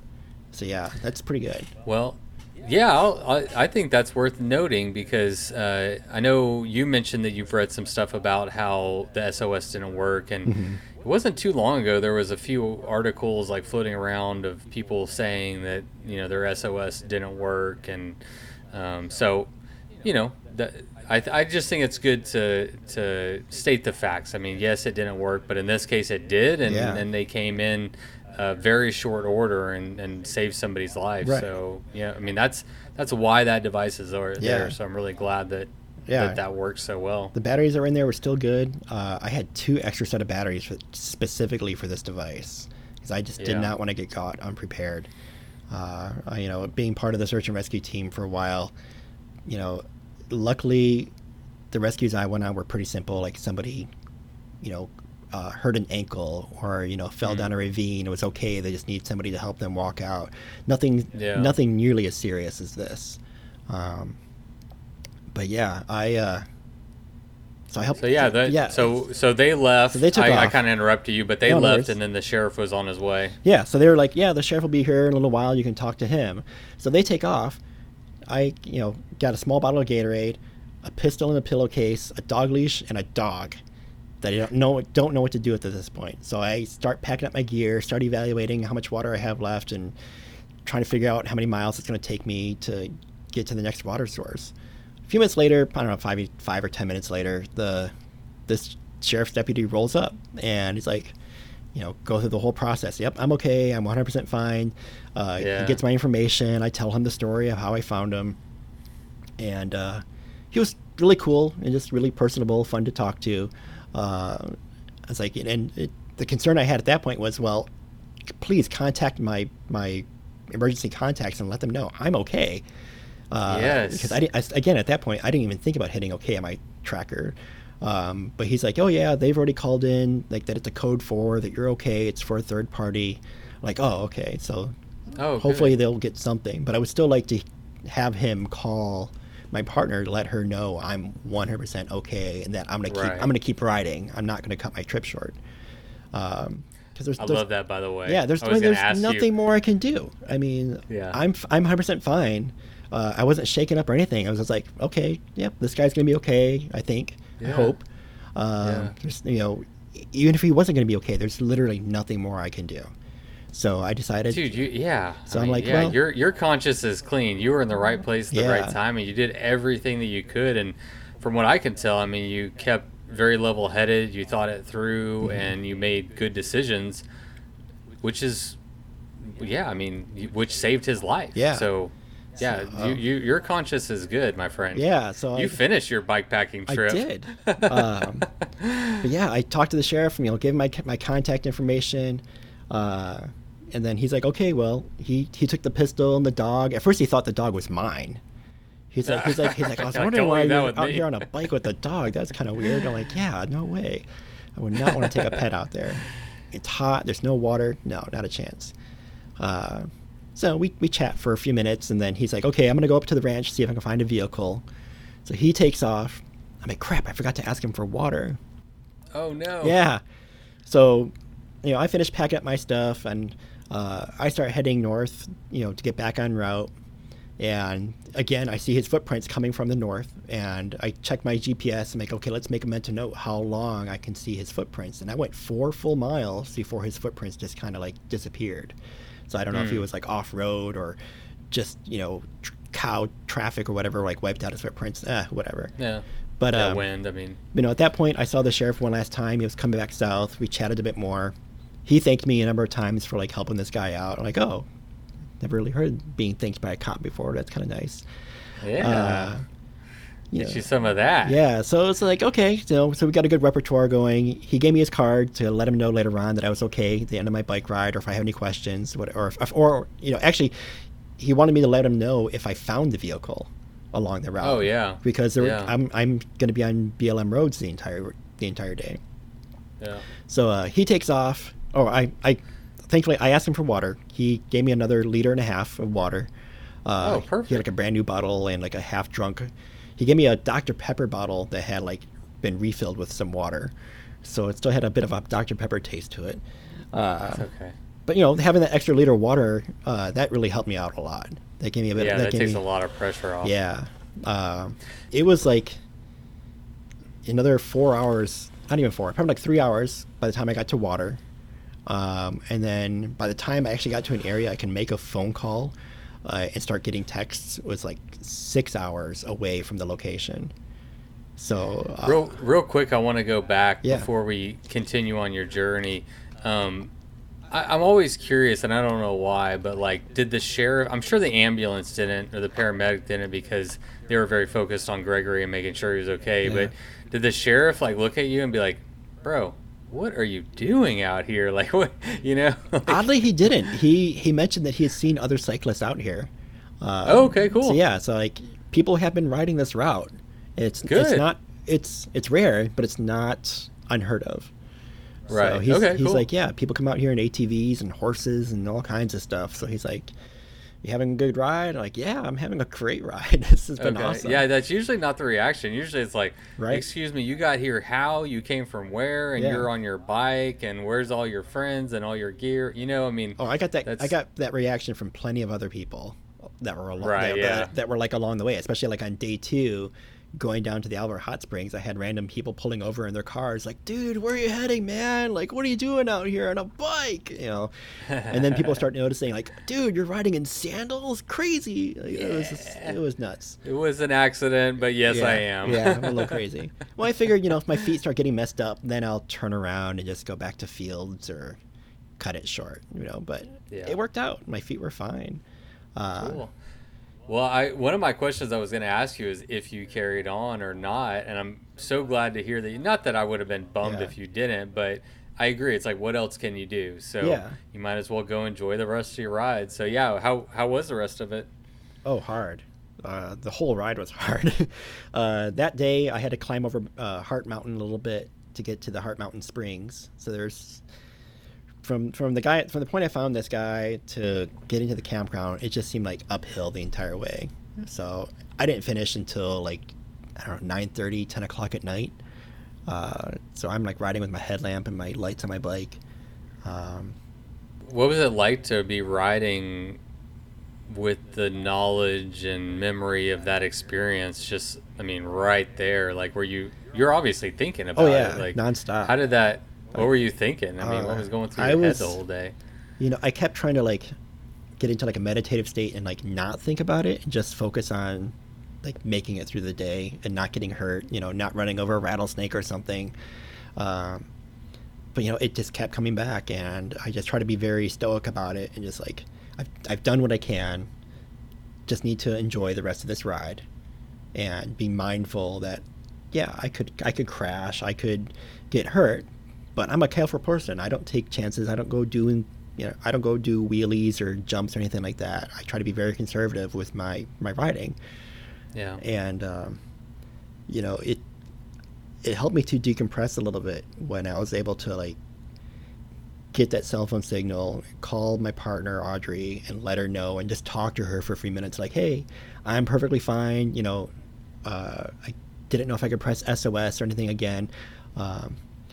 So yeah, that's pretty good. Well, yeah, I think that's worth noting, because I know you mentioned that you've read some stuff about how the SOS didn't work, and it wasn't too long ago there was a few articles like floating around of people saying that their SOS didn't work, and I just think it's good to state the facts. I mean, yes, it didn't work, but in this case it did, and they came in very short order and save somebody's life. Right. So I mean that's why that device is there. So I'm really glad that works so well. The batteries that were in there were still good. I had 2 extra set of batteries specifically for this device, because I just did not want to get caught unprepared. Being part of the search and rescue team for a while, luckily the rescues I went on were pretty simple. Like somebody hurt an ankle, or fell down a ravine. It was okay. They just need somebody to help them walk out. Nothing nearly as serious as this. But yeah, So I helped. So yeah, Yeah. so they left. So they took I off. kind of interrupted you, but they No, no left, worries. and then the sheriff was on his way. Yeah. So they were like, yeah, the sheriff will be here in a little while. You can talk to him. So they take off. I, got a small bottle of Gatorade, a pistol in a pillowcase, a dog leash, and a dog that I don't know what to do with at this point. So I start packing up my gear, start evaluating how much water I have left, and trying to figure out how many miles it's going to take me to get to the next water source. A few minutes later, I don't know, 5 or 10 minutes later, this sheriff's deputy rolls up and he's like, go through the whole process. Yep, I'm okay. I'm 100% fine. He gets my information. I tell him the story of how I found him. And he was really cool and just really personable, fun to talk to. I was like, the concern I had at that point was, well, please contact my emergency contacts and let them know I'm okay. Yes. Because again, at that point, I didn't even think about hitting okay on my tracker. But he's like, oh yeah, they've already called in, like that it's a code 4, that you're okay, it's for a third party. I'm like, oh, okay, so hopefully they'll get something. But I would still like to have him call my partner to let her know I'm 100% okay and that I'm gonna keep riding. I'm not gonna cut my trip short. Because I love that, by the way. Yeah, there's nothing more I can do. I mean, I'm 100% fine. I wasn't shaken up or anything. I was just like, okay, yep, this guy's gonna be okay. I think. I hope. There's, even if he wasn't gonna be okay, there's literally nothing more I can do. So I decided, dude. So I'm like, well, your conscience is clean. You were in the right place at the right time, and you did everything that you could. And from what I can tell, I mean, you kept very level-headed. You thought it through, and you made good decisions, which is, which saved his life. Yeah. So, your conscience is good, my friend. Yeah. So you finished your bikepacking trip. I did. But yeah, I talked to the sheriff and gave him my contact information. And then he's like, okay, well, he took the pistol and the dog. At first he thought the dog was mine. He's like, I was wondering why you're out here on a bike with a dog. That's kind of weird. I'm like, yeah, no way. I would not want to take a pet out there. It's hot. There's no water. No, not a chance. So we chat for a few minutes, and then he's like, okay, I'm going to go up to the ranch, see if I can find a vehicle. So he takes off. I'm like, crap, I forgot to ask him for water. Oh, no. Yeah. So, I finished packing up my stuff, and I start heading north, to get back on route. And again, I see his footprints coming from the north, and I check my GPS and like, okay, let's make a mental note how long I can see his footprints. And I went 4 full miles before his footprints just kind of like disappeared. So I don't know if he was like off road or just, cow traffic or whatever, like wiped out his footprints, whatever. Yeah. But wind, I mean. At that point, I saw the sheriff one last time. He was coming back south. We chatted a bit more. He thanked me a number of times for like helping this guy out. I'm like, oh, never really heard being thanked by a cop before. That's kind of nice. Yeah. Get you some of that. Yeah. So it's like, okay, so we got a good repertoire going. He gave me his card to let him know later on that I was okay at the end of my bike ride, or if I have any questions, actually, he wanted me to let him know if I found the vehicle along the route. Oh yeah. Because I'm going to be on BLM roads the entire day. Yeah. So he takes off. Thankfully, I asked him for water. He gave me another 1.5 liters of water. Perfect. He had like a brand new bottle and like a half drunk. He gave me a Dr. Pepper bottle that had like been refilled with some water, so it still had a bit of a Dr. Pepper taste to it. That's okay. But having that extra liter of water, that really helped me out a lot. That gave me a bit. Yeah, that takes a lot of pressure off. Yeah, it was like another 4 hours. Not even 4. Probably like 3 hours by the time I got to water. And then by the time I actually got to an area I can make a phone call and start getting texts, it was like 6 hours away from the location. So real quick, I want to go back before we continue on your journey. I'm always curious, and I don't know why, but like, did the sheriff? I'm sure the ambulance didn't, or the paramedic didn't, because they were very focused on Gregory and making sure he was okay. Yeah. But did the sheriff like look at you and be like, "Bro, what are you doing out here?" Like, what, Oddly, he didn't. He mentioned that he had seen other cyclists out here. Okay, cool. So like, people have been riding this route. It's good. It's not. It's rare, but it's not unheard of. Right. So he's cool. like, yeah, people come out here in ATVs and horses and all kinds of stuff. So he's like, You having a good ride? Like, yeah, I'm having a great ride. This has been Okay. awesome. Yeah, that's usually not the reaction. Usually it's like, Right? excuse me, you got here how? You came from where? And Yeah. you're on your bike? And where's all your friends and all your gear? I mean, Oh, I got that. I that's got that reaction from plenty of other people that were right. Yeah. that were like along the way, especially like on day two, going down to the Albert Hot Springs. I had random people pulling over in their cars, like, "Dude, where are you heading, man? Like, what are you doing out here on a bike?" And then people start noticing, like, "Dude, you're riding in sandals? Crazy!" Like, Yeah. it was nuts. It was an accident, but yes, I Yeah, am. yeah, I'm a little crazy. Well, I figured, if my feet start getting messed up, then I'll turn around and just go back to fields or cut it short, But Yeah. it worked out. My feet were fine. Cool. Well, one of my questions I was going to ask you is if you carried on or not, and I'm so glad to hear that. Not that I would have been bummed Yeah. if you didn't, but I agree. It's like, what else can you do? So Yeah. you might as well go enjoy the rest of your ride. So yeah, how was the rest of it? Oh, hard. The whole ride was hard. That day, I had to climb over Heart Mountain a little bit to get to the Heart Mountain Springs. So there's from the point I found this guy to getting to the campground, it just seemed like uphill the entire way. So I didn't finish until like, I don't know, 9:30, 10 o'clock at night. So I'm like riding with my headlamp and my lights on my bike. What was it like to be riding with the knowledge and memory of that experience? Just, I mean, right there. Like, you're obviously thinking about Oh yeah, it. Like, nonstop. how did that? What were you thinking? I mean, what was going through your head the whole day? I kept trying to like get into like a meditative state and like not think about it and just focus on like making it through the day and not getting hurt, not running over a rattlesnake or something. But it just kept coming back, and I just try to be very stoic about it and just like, I've done what I can, just need to enjoy the rest of this ride and be mindful that, yeah, I could crash, I could get hurt, but I'm a careful person. I don't take chances. I don't go do wheelies or jumps or anything like that. I try to be very conservative with my riding. Yeah. And it helped me to decompress a little bit when I was able to like get that cell phone signal, call my partner Audrey and let her know, and just talk to her for a few minutes, like, "Hey, I'm perfectly fine. I didn't know if I could press SOS or anything again."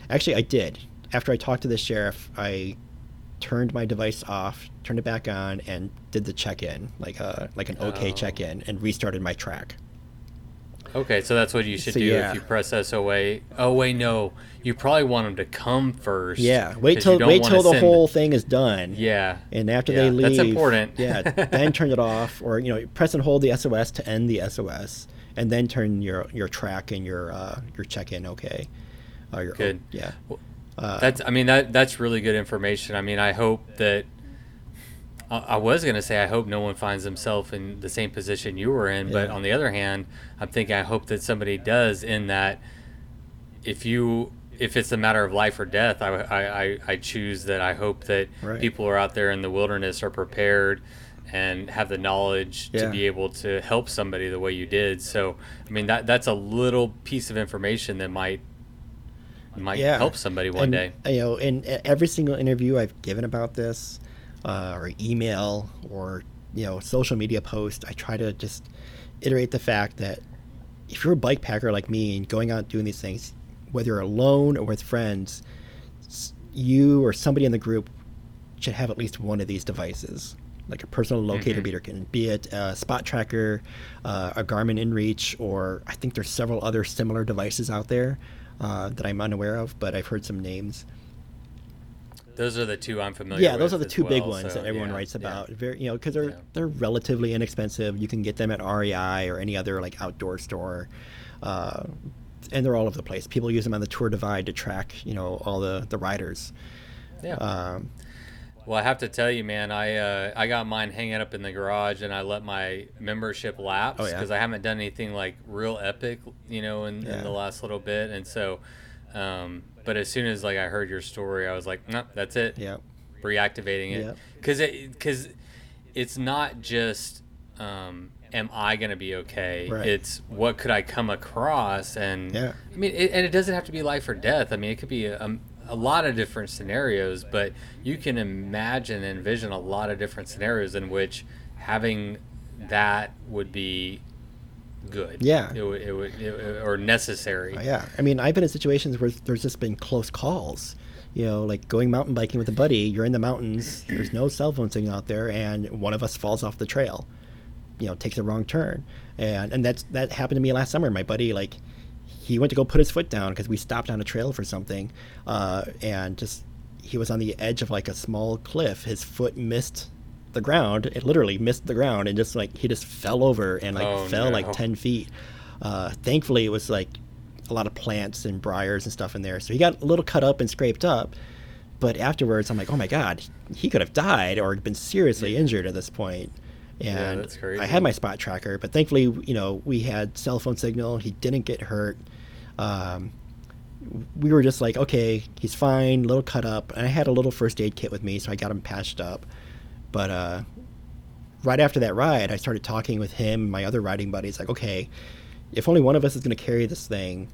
Actually, I did. After I talked to the sheriff, I turned my device off, turned it back on, and did the check-in, like an OK check-in, and restarted my track. Okay, so that's what you should So, do yeah. if you press SOA. Oh wait, no, you probably want them to come first. Yeah, wait 'cause you till don't wanna the send- whole thing is done. Yeah. And after Yeah, they leave, that's important. yeah, then turn it off, or press and hold the SOS to end the SOS, and then turn your track and your check-in OK. Good. Yeah. That's really good information. I mean, I hope that I was going to say I hope no one finds themselves in the same position you were in, but Yeah. on the other hand, I'm thinking I hope that somebody does, in that if it's a matter of life or death, I choose that. I hope that Right. people are out there in the wilderness are prepared and have the knowledge to Yeah. be able to help somebody the way you did. So, I mean, that's a little piece of information that might Yeah. help somebody one day. In every single interview I've given about this, or email, or social media post, I try to just iterate the fact that if you're a bike packer like me and going out doing these things, whether you're alone or with friends, you or somebody in the group should have at least one of these devices, like a personal locator meter, can be it a spot tracker, a Garmin InReach, or I think there's several other similar devices out there that I'm unaware of, but I've heard some names. Those are the two I'm familiar with. Yeah, those are the as two big well, ones so, that everyone yeah, writes about. yeah. Very, because they're relatively inexpensive. You can get them at REI or any other like outdoor store, and they're all over the place. People use them on the Tour Divide to track, all the riders. Yeah. Well, I have to tell you, man, I got mine hanging up in the garage, and I let my membership lapse Oh, yeah? because I haven't done anything like real epic, in the last little bit, and so. But as soon as like I heard your story, I was like, no, that's it. Yeah. Reactivating it, Yep. because it's not just am I gonna be okay? Right. It's what could I come across, and Yeah. I mean, it doesn't have to be life or death. I mean, it could be a lot of different scenarios, but you can imagine and envision a lot of different scenarios in which having that would be good. Yeah. Or necessary. Yeah. I mean, I've been in situations where there's just been close calls. Like going mountain biking with a buddy, you're in the mountains, there's no cell phone signal out there, and one of us falls off the trail, takes a wrong turn. And that happened to me last summer. My buddy, he went to go put his foot down because we stopped on a trail for something, and just he was on the edge of a small cliff. His foot missed the ground. It literally missed the ground, and he just fell over and fell 10 feet. Thankfully, it was a lot of plants and briars and stuff in there, so he got a little cut up and scraped up. But afterwards, I'm like, oh my god, he could have died or been seriously injured at this point. And that's crazy. I had my spot tracker, but thankfully, we had cell phone signal. He didn't get hurt. We were just like, okay, he's fine, little cut up. And I had a little first aid kit with me, so I got him patched up. But right after that ride, I started talking with him and my other riding buddies, okay, if only one of us is going to carry this thing,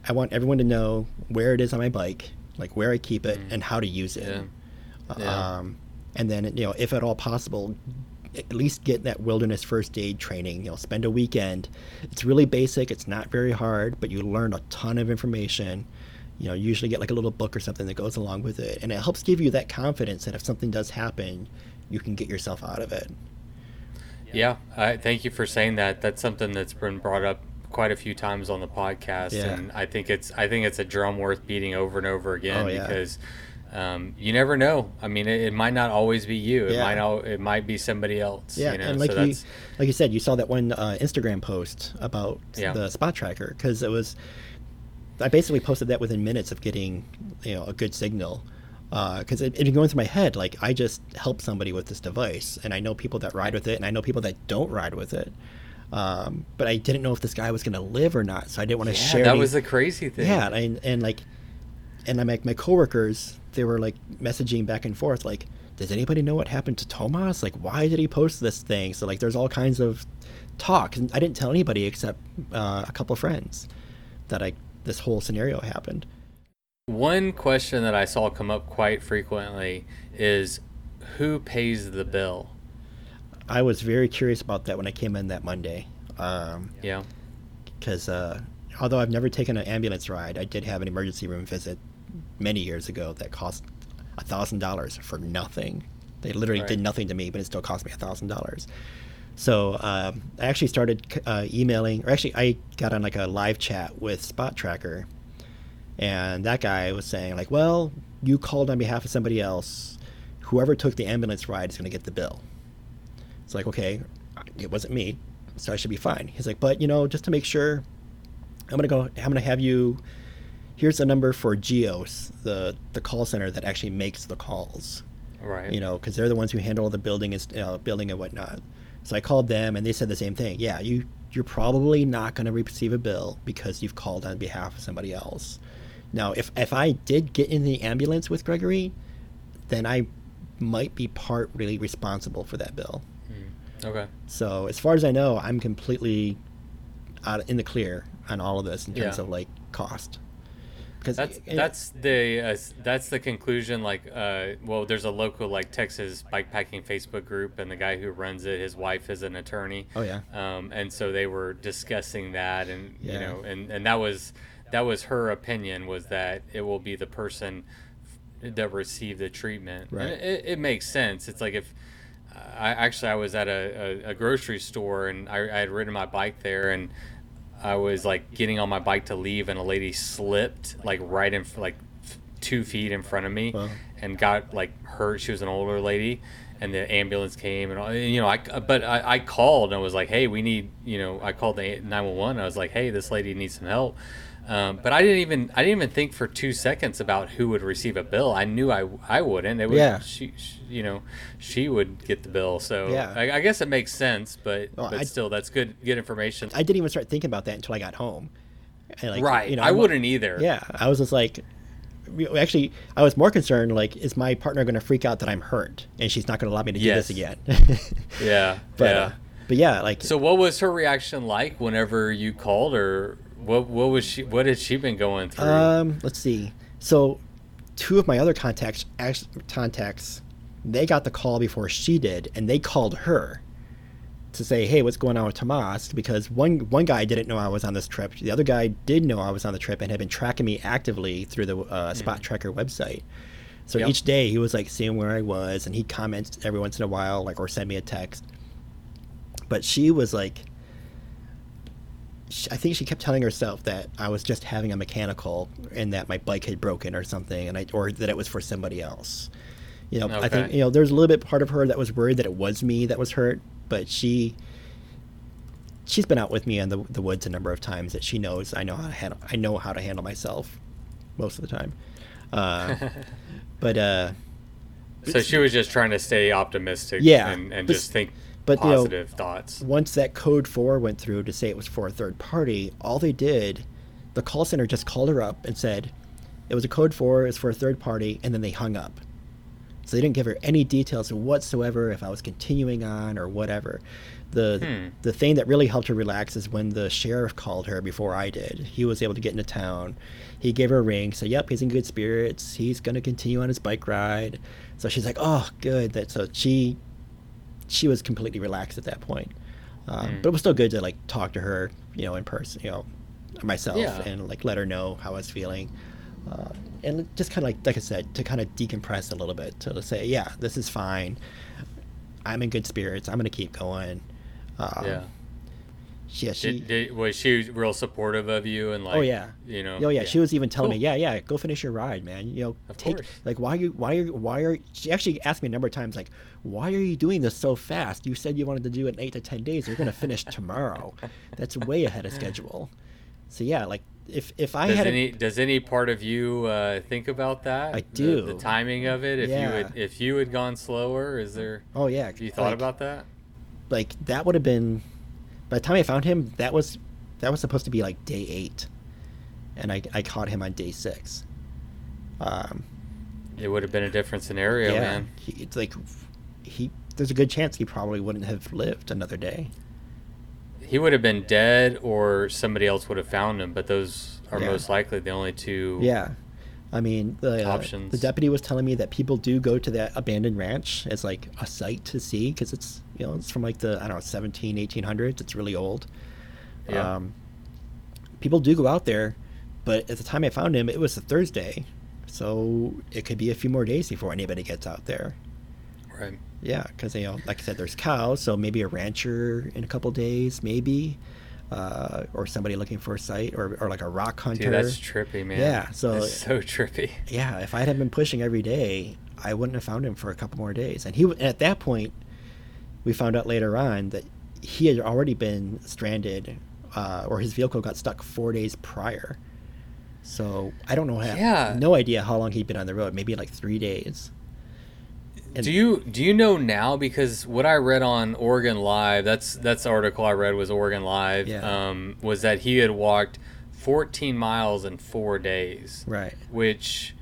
I want everyone to know where it is on my bike, where I keep it and how to use it. Yeah. And then, if at all possible, at least get that wilderness first aid training. Spend a weekend. It's really basic. It's not very hard, but you learn a ton of information. You usually get a little book or something that goes along with it, and it helps give you that confidence that if something does happen, you can get yourself out of it. Yeah, thank you for saying that. That's something that's been brought up quite a few times on the podcast, and I think it's a drum worth beating over and over again, because you never know. I mean, it might not always be you. It might be somebody else. Yeah, and like you said, you saw that one Instagram post about the spot tracker, because I basically posted that within minutes of getting a good signal. Because it had been going through my head, I just helped somebody with this device, and I know people that ride with it, and I know people that don't ride with it. But I didn't know if this guy was going to live or not, so I didn't want to share. That was the crazy thing. Yeah, and I'm my coworkers, they were messaging back and forth, does anybody know what happened to Tomas? Why did he post this thing? So there's all kinds of talk, and I didn't tell anybody except a couple of friends that this whole scenario happened. One question that I saw come up quite frequently is, who pays the bill? I was very curious about that when I came in that Monday. Because although I've never taken an ambulance ride, I did have an emergency room visit many years ago that cost $1,000 for nothing. They literally did nothing to me, but it still cost me $1,000. So I actually started emailing, or actually I got on a live chat with Spot Tracker. And that guy was saying well, you called on behalf of somebody else. Whoever took the ambulance ride is going to get the bill. It's okay, it wasn't me, so I should be fine. He's but just to make sure, I'm going to have you, here's a number for Geos, the call center that actually makes the calls. Right. Because they're the ones who handle the building and whatnot. So I called them, and they said the same thing. Yeah, you're probably not going to receive a bill because you've called on behalf of somebody else. Now, if I did get in the ambulance with Gregory, then I might be part really responsible for that bill. Okay. So as far as I know, I'm completely in the clear on all of this in terms of cost. Because that's the conclusion. There's a local Texas bikepacking Facebook group, and the guy who runs it, his wife is an attorney. Oh yeah. And so they were discussing that, and and that was her opinion, was that it will be the person that received the treatment. Right. And it makes sense. It's if I was at a grocery store, and I had ridden my bike there, and I was getting on my bike to leave, and a lady slipped right in 2 feet in front of me. Wow. And got hurt. She was an older lady, and the ambulance came, and I called and I was hey, we need, I called the 911. I was hey, this lady needs some help. But I didn't even think for 2 seconds about who would receive a bill. I knew I wouldn't. It was she would get the bill. So I guess it makes sense, but still, that's good information. I didn't even start thinking about that until I got home. And I wouldn't either. Yeah, I was just actually, I was more concerned, is my partner going to freak out that I'm hurt and she's not going to allow me to do this again? Yeah. But yeah, So what was her reaction like whenever you called her? What had she been going through? Let's see. So 2 of my other contacts, they got the call before she did, and they called her. to say, hey, what's going on with Tomas? Because one guy didn't know I was on this trip. The other guy did know I was on the trip and had been tracking me actively through the Spot Tracker website. So Yep. each day he was like seeing where I was, and he comments every once in a while, like, or send me a text. But she was like, I think she kept telling herself that I was just having a mechanical and that my bike had broken or something, or that it was for somebody else. I think Okay. there's a little bit part of her that was worried that it was me that was hurt, but she's been out with me in the woods a number of times that she knows I know how to handle myself most of the time. But So she was just trying to stay optimistic yeah, and but just think but positive thoughts. once that code 4 went through to say it was for a third party, all they did, the call center just called her up and said it was a code 4, it's for a third party, and then they hung up. So they didn't give her any details whatsoever if I was continuing on or whatever. The thing that really helped her relax is when the sheriff called her before I did. He was able to get into town. He gave her a ring, said, yep, he's in good spirits. He's going to continue on his bike ride. So she's like, oh, good. So she was completely relaxed at that point. But it was still good to like talk to her, in person, myself, Yeah. and like let her know how I was feeling. And just kind of like I said, to kind of decompress a little bit, to say, yeah, this is fine. I'm in good spirits. I'm going to keep going. Yeah. Yeah, Was she real supportive of you and like? Oh yeah. Oh yeah. She was even telling Cool. me, yeah, go finish your ride, man. Of take course. like why are she actually asked me a number of times like, why are you doing this so fast? You said you wanted to do it in 8 to 10 days. You're gonna finish tomorrow. That's way ahead of schedule. So yeah, like if I Does any part of you think about that? I do. The timing of it. If you had gone slower, is there? oh yeah, Have you thought about that? like that would have been, by the time I found him, that was supposed to be like day 8, and I caught him on day 6. It would have been a different scenario, Yeah, man. it's like there's a good chance he probably wouldn't have lived another day. He would have been dead, or somebody else would have found him. But those are Yeah. most likely the only two. Yeah, I mean the Options. deputy was telling me that people do go to that abandoned ranch as like a site to see, because it's it's from like the, I don't know, 1800s. It's really old. Yeah. People do go out there, but at the time I found him, it was a Thursday, so it could be a few more days before anybody gets out there. Right. Yeah, because like I said, there's cows, so maybe a rancher in a couple days, maybe, or somebody looking for a site, or like a rock hunter. Dude, that's trippy, man. Yeah, so that's so trippy. yeah, if I had been pushing every day, I wouldn't have found him for a couple more days. And at that point, we found out later on that he had already been stranded, or his vehicle got stuck 4 days prior. So I don't know, Yeah. no idea how long he'd been on the road. Maybe like 3 days. And Do you know now? Because what I read on Oregon Live, that's the article I read was Oregon Live. Yeah. Was that he had walked 14 miles in 4 days. Right. Which,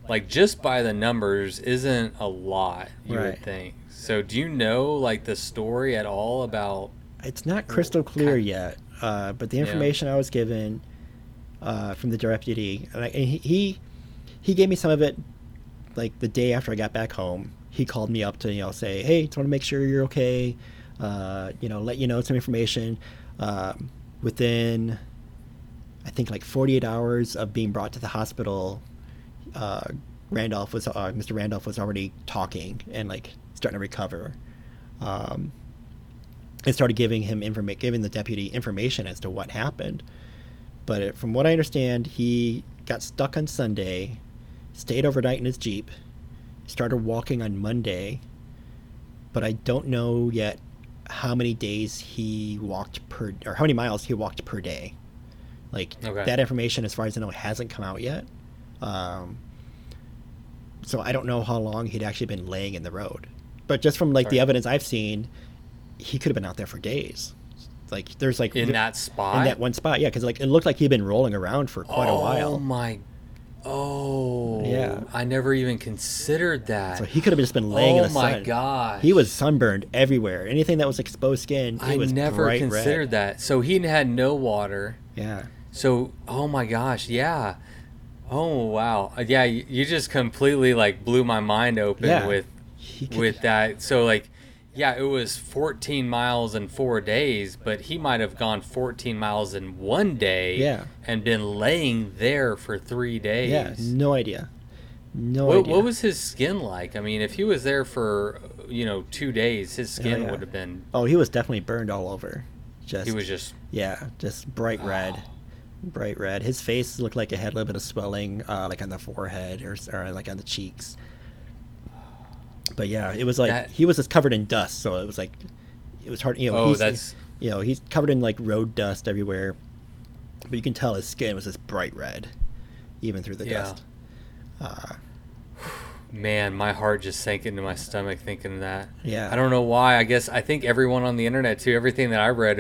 like, just by the numbers, isn't a lot. You Right. would think. So do you know like the story at all about? It's not crystal clear yet, but the information I was given from the deputy, and he gave me some of it like the day after I got back home. He called me up to say, hey, just want to make sure you're okay, let you know some information. Within, I think, like 48 hours of being brought to the hospital, Mr. Randolph was already talking and like starting to recover, and started giving the deputy information as to what happened. But from what I understand, he got stuck on Sunday, stayed overnight in his Jeep, started walking on Monday, but I don't know yet how many days he walked or how many miles he walked per day. Like, Okay. that information, as far as I know, hasn't come out yet. So I don't know how long he'd actually been laying in the road. But just from like the evidence I've seen, he could have been out there for days. Like, there's like In that spot? in that one spot, yeah, because like it looked like he'd been rolling around for quite a while. Oh my. Oh. Yeah. I never even considered that. So he could have just been laying in the Oh my sun. gosh. He was sunburned everywhere. Anything that was exposed skin, I it was never bright considered red. that. So he had no water. Yeah. So, oh my gosh, yeah. Oh wow, yeah. You just completely like blew my mind open Yeah. with He could- with that. So like, yeah, it was 14 miles in 4 days, but he might have gone 14 miles in one day Yeah. and been laying there for 3 Yeah, days. no idea. No What idea. was his skin like? I mean, if he was there for 2 days, his Oh, skin yeah. would have been. Oh, he was definitely burned all over. He was just. Yeah, just bright red. Bright red. His face looked like it had a little bit of swelling, like on the forehead or like on the cheeks. But yeah, it was like That. he was just covered in dust, so it was like it was hard. Oh, that's. He's covered in like road dust everywhere, but you can tell his skin was just bright red, even through the Yeah. dust. Man, my heart just sank into my stomach thinking of that. Yeah. I don't know why. I think everyone on the internet too. Everything that I read,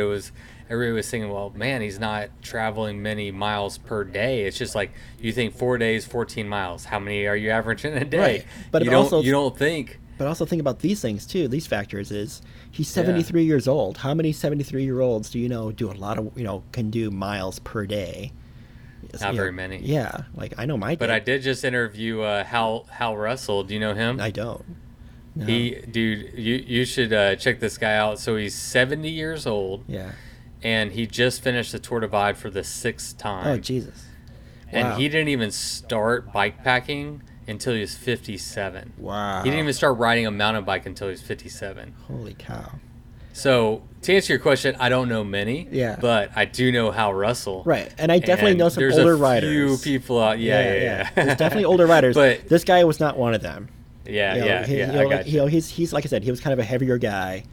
everybody was saying, "Well, man, he's not traveling many miles per day." It's just like you think 4 days, 14 miles. How many are you averaging a day? Right. But you it don't. also- You don't think. But also think about these things too. These factors is he's 73 years old. How many 73-year-olds do you know do a lot of can do miles per day? Not very many. Yeah, like I know my. But dad. I did just interview Hal Russell. Do you know him? I don't. No. You should check this guy out. So he's 70 years old. Yeah. And he just finished the Tour Divide for the 6th time. Oh Jesus. And Wow. he didn't even start bike packing until he was 57. Wow. He didn't even start riding a mountain bike until he was 57. Holy cow. So to answer your question, I don't know many. Yeah. But I do know Hal Russell. Right, and I definitely know some older There's a riders. few people out. Yeah. There's definitely older riders, But this guy was not one of them. yeah. I I got you. He's like I said, he was kind of a heavier guy.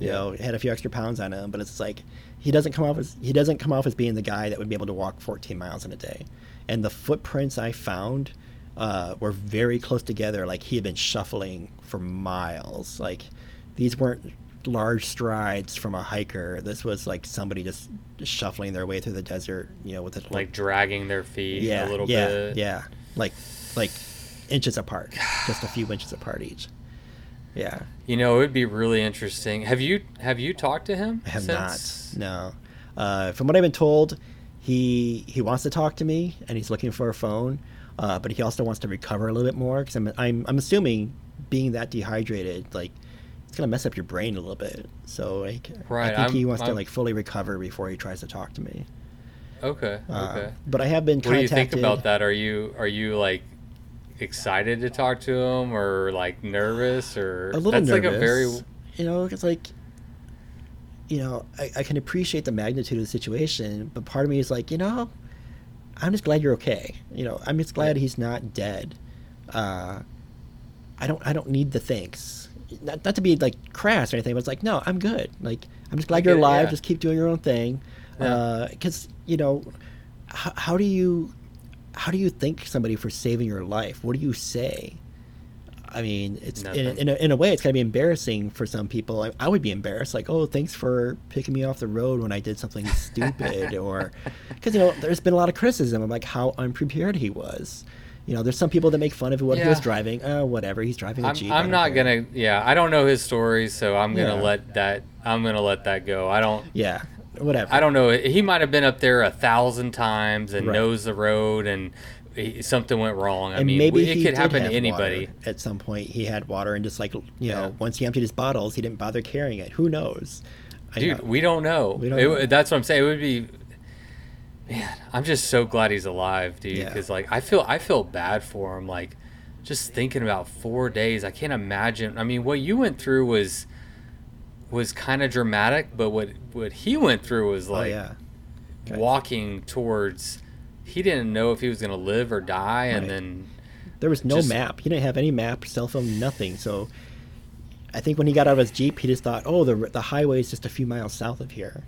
Had a few extra pounds on him, but it's like he doesn't come off as being the guy that would be able to walk 14 miles in a day. And the footprints I found were very close together. Like he had been shuffling for miles. Like these weren't large strides from a hiker. This was like somebody just shuffling their way through the desert. With it Like dragging their feet a little bit. Yeah, like inches apart, just a few inches apart each. Yeah. It would be really interesting. Have you talked to him? I have since? not. No. From what I've been told, he wants to talk to me and he's looking for a phone, but he also wants to recover a little bit more because I'm assuming being that dehydrated, like it's gonna mess up your brain a little bit. So like, Right, I think he wants to I'm- like fully recover before he tries to talk to me. Okay. But I have been What do you contacted. think about that? Are you like excited to talk to him or like nervous or A little that's nervous. like a very It's like, I can appreciate the magnitude of the situation, but part of me is like, I'm just glad you're okay. I'm just glad he's not dead. I don't need the thanks. Not to be like crass or anything, but it's like, no, I'm good. Like, I'm just glad you're alive. Yeah. Just keep doing your own thing. Yeah. Because how do you thank somebody for saving your life? What do you say? I mean, it's in a way, it's gotta be embarrassing for some people. I would be embarrassed, like, oh, thanks for picking me off the road when I did something stupid, or because there's been a lot of criticism of like how unprepared he was. There's some people that make fun of what he was driving. Whatever, he's driving a Jeep. I'm not gonna. Yeah, I don't know his story, so I'm gonna Yeah. let that. I'm gonna let that go. I don't. Yeah, whatever. I don't know. He might have been up there 1,000 times and Right. knows the road, and something went wrong. I And mean, maybe it he could did happen have to anybody. water. At some point, he had water, and just like Yeah. once he emptied his bottles, he didn't bother carrying it. Who knows? Dude, we don't know. We don't know. That's what I'm saying. It would be. Man, I'm just so glad he's alive, dude. Yeah. Because like I feel bad for him. Like, just thinking about 4 days, I can't imagine. I mean, what you went through was kind of dramatic, but what he went through was like walking towards. He didn't know if he was gonna live or die, and Right. then There was no map. He didn't have any map, cell phone, nothing. So I think when he got out of his Jeep, he just thought, oh, the highway is just a few miles south of here.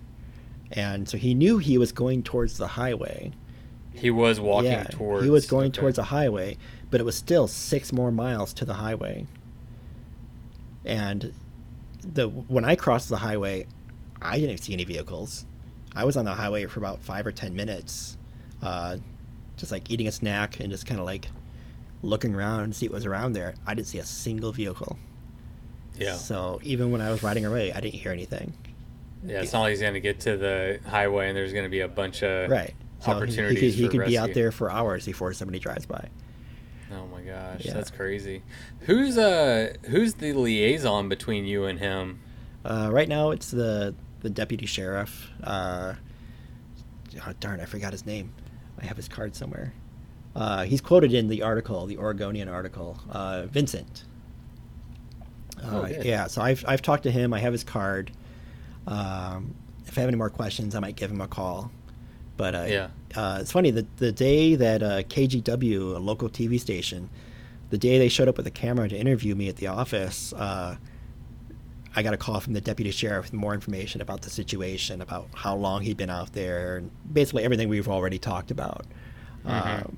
And so he knew he was going towards the highway. he was walking towards. He was going towards a highway, but it was still 6 more miles to the highway. And when I crossed the highway, I didn't see any vehicles. I was on the highway for about 5 or 10 minutes, just like eating a snack and just kind of like looking around and see what was around there. I didn't see a single vehicle. Yeah. So even when I was riding away, I didn't hear anything. Yeah, it's not like he's going to get to the highway and there's going to be a bunch of Right. So opportunities he for could be out rescue. there for hours before somebody drives by. Oh my gosh, Yeah. that's crazy. Who's the liaison between you and him? Right now, it's the deputy sheriff. Oh, darn, I forgot his name. I have his card somewhere. He's quoted in the article, the Oregonian article. Vincent. Oh, good. Yeah, so I've talked to him. I have his card. If I have any more questions, I might give him a call. But Yeah. it's funny, the day that KGW, a local TV station, the day they showed up with a camera to interview me at the office, I got a call from the deputy sheriff with more information about the situation, about how long he'd been out there, and basically everything we've already talked about. Mm-hmm.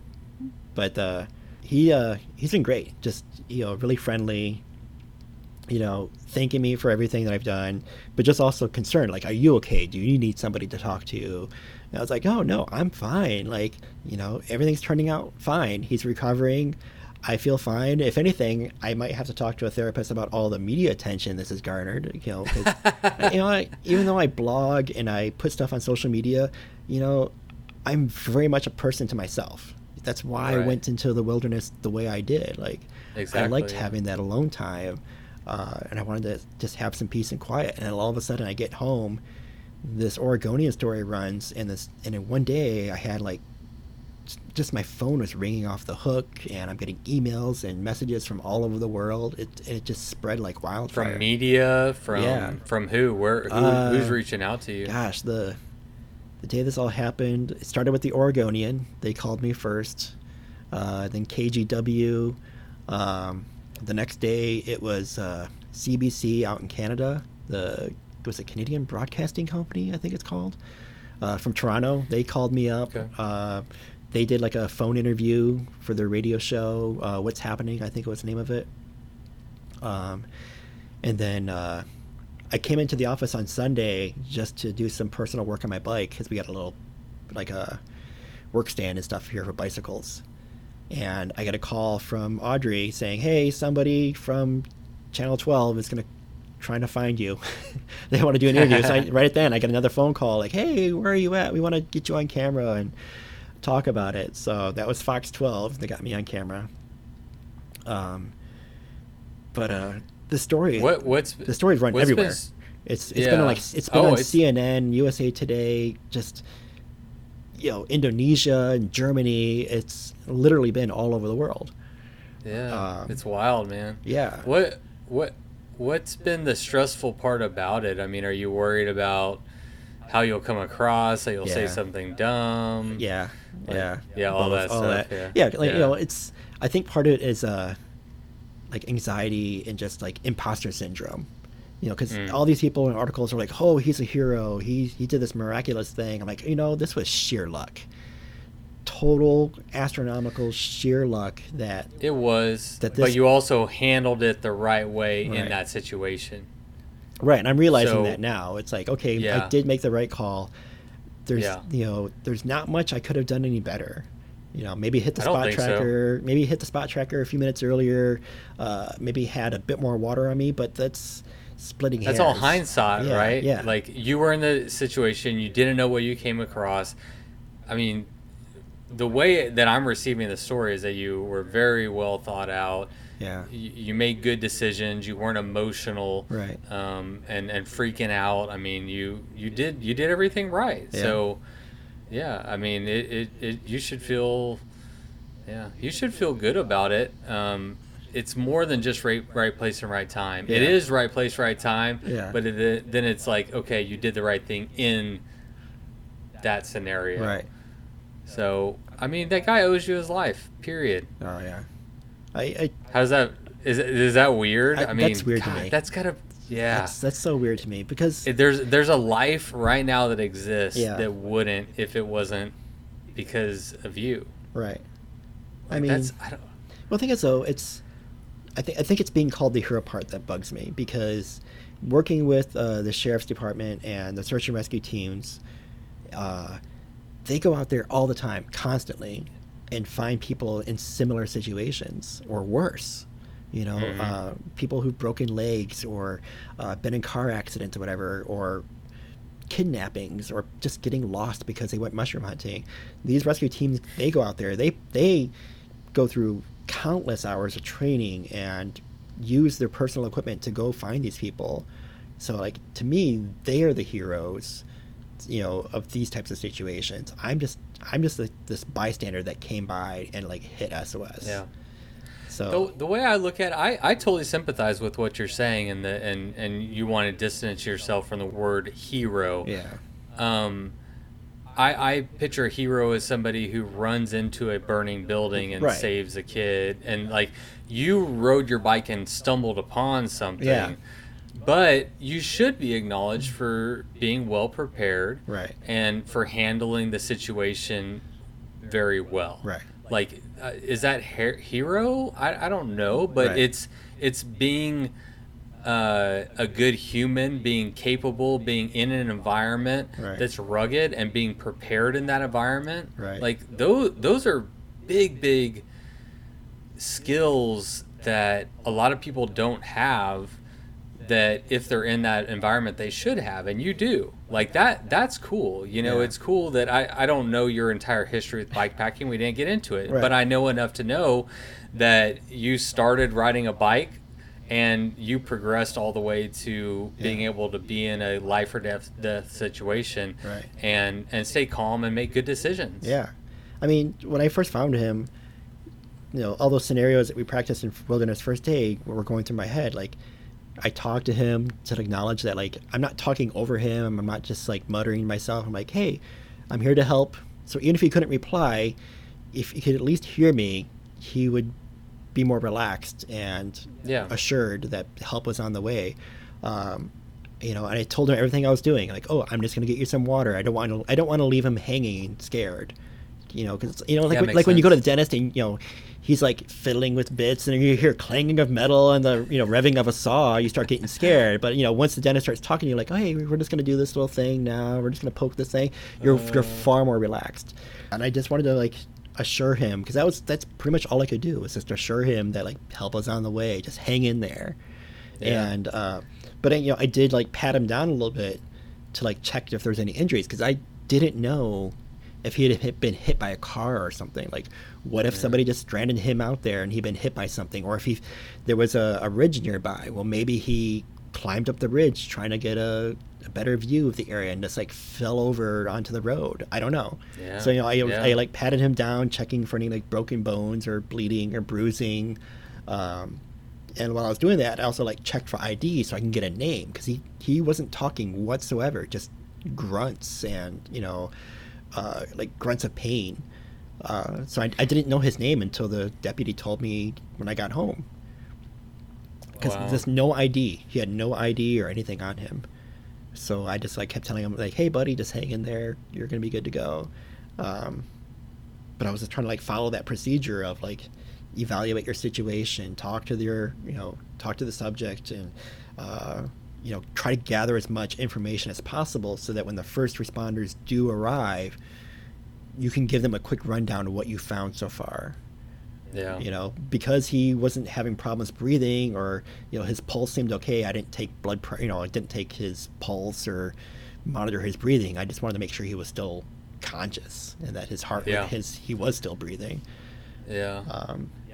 But he's been great, just really friendly, thanking me for everything that I've done, but just also concerned, like, are you okay? Do you need somebody to talk to? And I was like, oh no, I'm fine. Like, everything's turning out fine. He's recovering. I feel fine. If anything, I might have to talk to a therapist about all the media attention this has garnered. 'Cause, even though I blog and I put stuff on social media, I'm very much a person to myself. That's why I Right. went into the wilderness the way I did. Like, I liked Exactly. having that alone time, and I wanted to just have some peace and quiet. And then all of a sudden, I get home, this Oregonian story runs, and in one day, I had like just my phone was ringing off the hook, and I'm getting emails and messages from all over the world. It just spread like wildfire. From media, Yeah. from who? Who's reaching out to you? Gosh, the day this all happened, it started with the Oregonian. They called me first. Then KGW. The next day, it was CBC out in Canada. Was it Canadian Broadcasting Company, I think it's called, from Toronto. They called me up. Okay. They did like a phone interview for their radio show, What's Happening, I think was the name of it. And then I came into the office on Sunday just to do some personal work on my bike, because we got a little, like a work stand and stuff here for bicycles. And I got a call from Audrey saying, hey, somebody from Channel 12 is trying to find you. They want to do an interview. So right then I got another phone call like, hey, where are you at? We want to get you on camera and talk about it. So that was Fox 12. They got me on camera. But the story, the story's run everywhere. It's been on CNN, USA Today, just Indonesia and Germany. It's literally been all over the world. Yeah, it's wild, man. Yeah. What's been the stressful part about it? I mean, are you worried about how you'll come across, how you'll say something dumb? Yeah. All that stuff. It's, I think part of it is like anxiety and just like imposter syndrome. Because all these people in articles are like, oh, he's a hero. He did this miraculous thing. I'm like, this was sheer luck. Total astronomical sheer luck that it was. But you also handled it the right way in that situation. Right, and I'm realizing that now. It's like, okay, I did make the right call. There's there's not much I could have done any better. Maybe hit the spot tracker. So. Maybe hit the spot tracker a few minutes earlier. Maybe had a bit more water on me, but that's splitting hairs. That's all hindsight, right? Yeah. Like, you were in the situation, you didn't know what you came across. I mean, the way that I'm receiving the story is that you were very well thought out. Yeah. You made good decisions. You weren't emotional. Right. And freaking out. I mean, you did everything right. Yeah. So, yeah. I mean, you should feel good about it. It's more than just right place and right time. Yeah. It is right place, right time. Yeah. But then it's like, okay, you did the right thing in that scenario. Right. So, I mean, that guy owes you his life. Period. Oh yeah. How's that? Is that weird? I mean, that's weird to me. That's gotta. Yeah. That's so weird to me, because there's a life right now that exists that wouldn't if it wasn't because of you. Right. Like, I mean, well, the thing is, though, I think it's being called the hero part that bugs me, because working with the sheriff's department and the search and rescue teams, they go out there all the time, constantly, and find people in similar situations or worse. People who've broken legs or been in car accidents or whatever, or kidnappings, or just getting lost because they went mushroom hunting. These rescue teams, they go out there, they go through countless hours of training and use their personal equipment to go find these people. So like to me, they are the heroes, of these types of situations. I'm just like this bystander that came by and like hit SOS. Yeah. So The way I look at it, I totally sympathize with what you're saying, and you want to distance yourself from the word hero. yeah, I picture a hero as somebody who runs into a burning building and Right. saves a kid, and like you rode your bike and stumbled upon something. Yeah. But you should be acknowledged for being well prepared, Right. and for handling the situation very well. Right. Like, is that hero? I don't know, but Right. it's being a good human, being capable, being in an environment Right. that's rugged, and being prepared in that environment. Right. Like those are big skills that a lot of people don't have, that if they're in that environment they should have, and you do. Like that's cool. Yeah. It's cool that I don't know your entire history with bike packing. We didn't get into it. Right. But I know enough to know that you started riding a bike and you progressed all the way to being able to be in a life or death situation, Right. and stay calm and make good decisions. Yeah. I mean, when I first found him, all those scenarios that we practiced in Wilderness First Aid were going through my head. Like, I talked to him to acknowledge that, like, I'm not talking over him. I'm not just, like, muttering myself. I'm like, hey, I'm here to help. So even if he couldn't reply, if he could at least hear me, he would be more relaxed and assured that help was on the way. And I told him everything I was doing. Like, oh, I'm just going to get you some water. I don't want to leave him hanging scared. Because like when you go to the dentist and he's like fiddling with bits and you hear clanging of metal and the revving of a saw, you start getting scared. But once the dentist starts talking, you're like, oh, hey, we're just gonna do this little thing now. We're just gonna poke this thing. You're far more relaxed. And I just wanted to like assure him, because that's pretty much all I could do, was just assure him that like help was on the way. Just hang in there. Yeah. And but I did like pat him down a little bit to like check if there's any injuries, because I didn't know if he had been hit by a car or something. Like, what if somebody just stranded him out there and he'd been hit by something? Or if there was a ridge nearby, well, maybe he climbed up the ridge trying to get a better view of the area and just like fell over onto the road. I don't know. Yeah. So I like patted him down, checking for any like broken bones or bleeding or bruising. And while I was doing that, I also like checked for ID so I can get a name, because he wasn't talking whatsoever, just grunts and like grunts of pain. So I didn't know his name until the deputy told me when I got home. Because there's no ID. He had no ID or anything on him. So I just like kept telling him like, hey buddy, just hang in there. You're going to be good to go. But I was just trying to like follow that procedure of like evaluate your situation, talk to the subject, and try to gather as much information as possible so that when the first responders do arrive, you can give them a quick rundown of what you found so far. Yeah. Because he wasn't having problems breathing, or, his pulse seemed okay. I didn't take I didn't take his pulse or monitor his breathing. I just wanted to make sure he was still conscious and that his heart, he was still breathing. Yeah.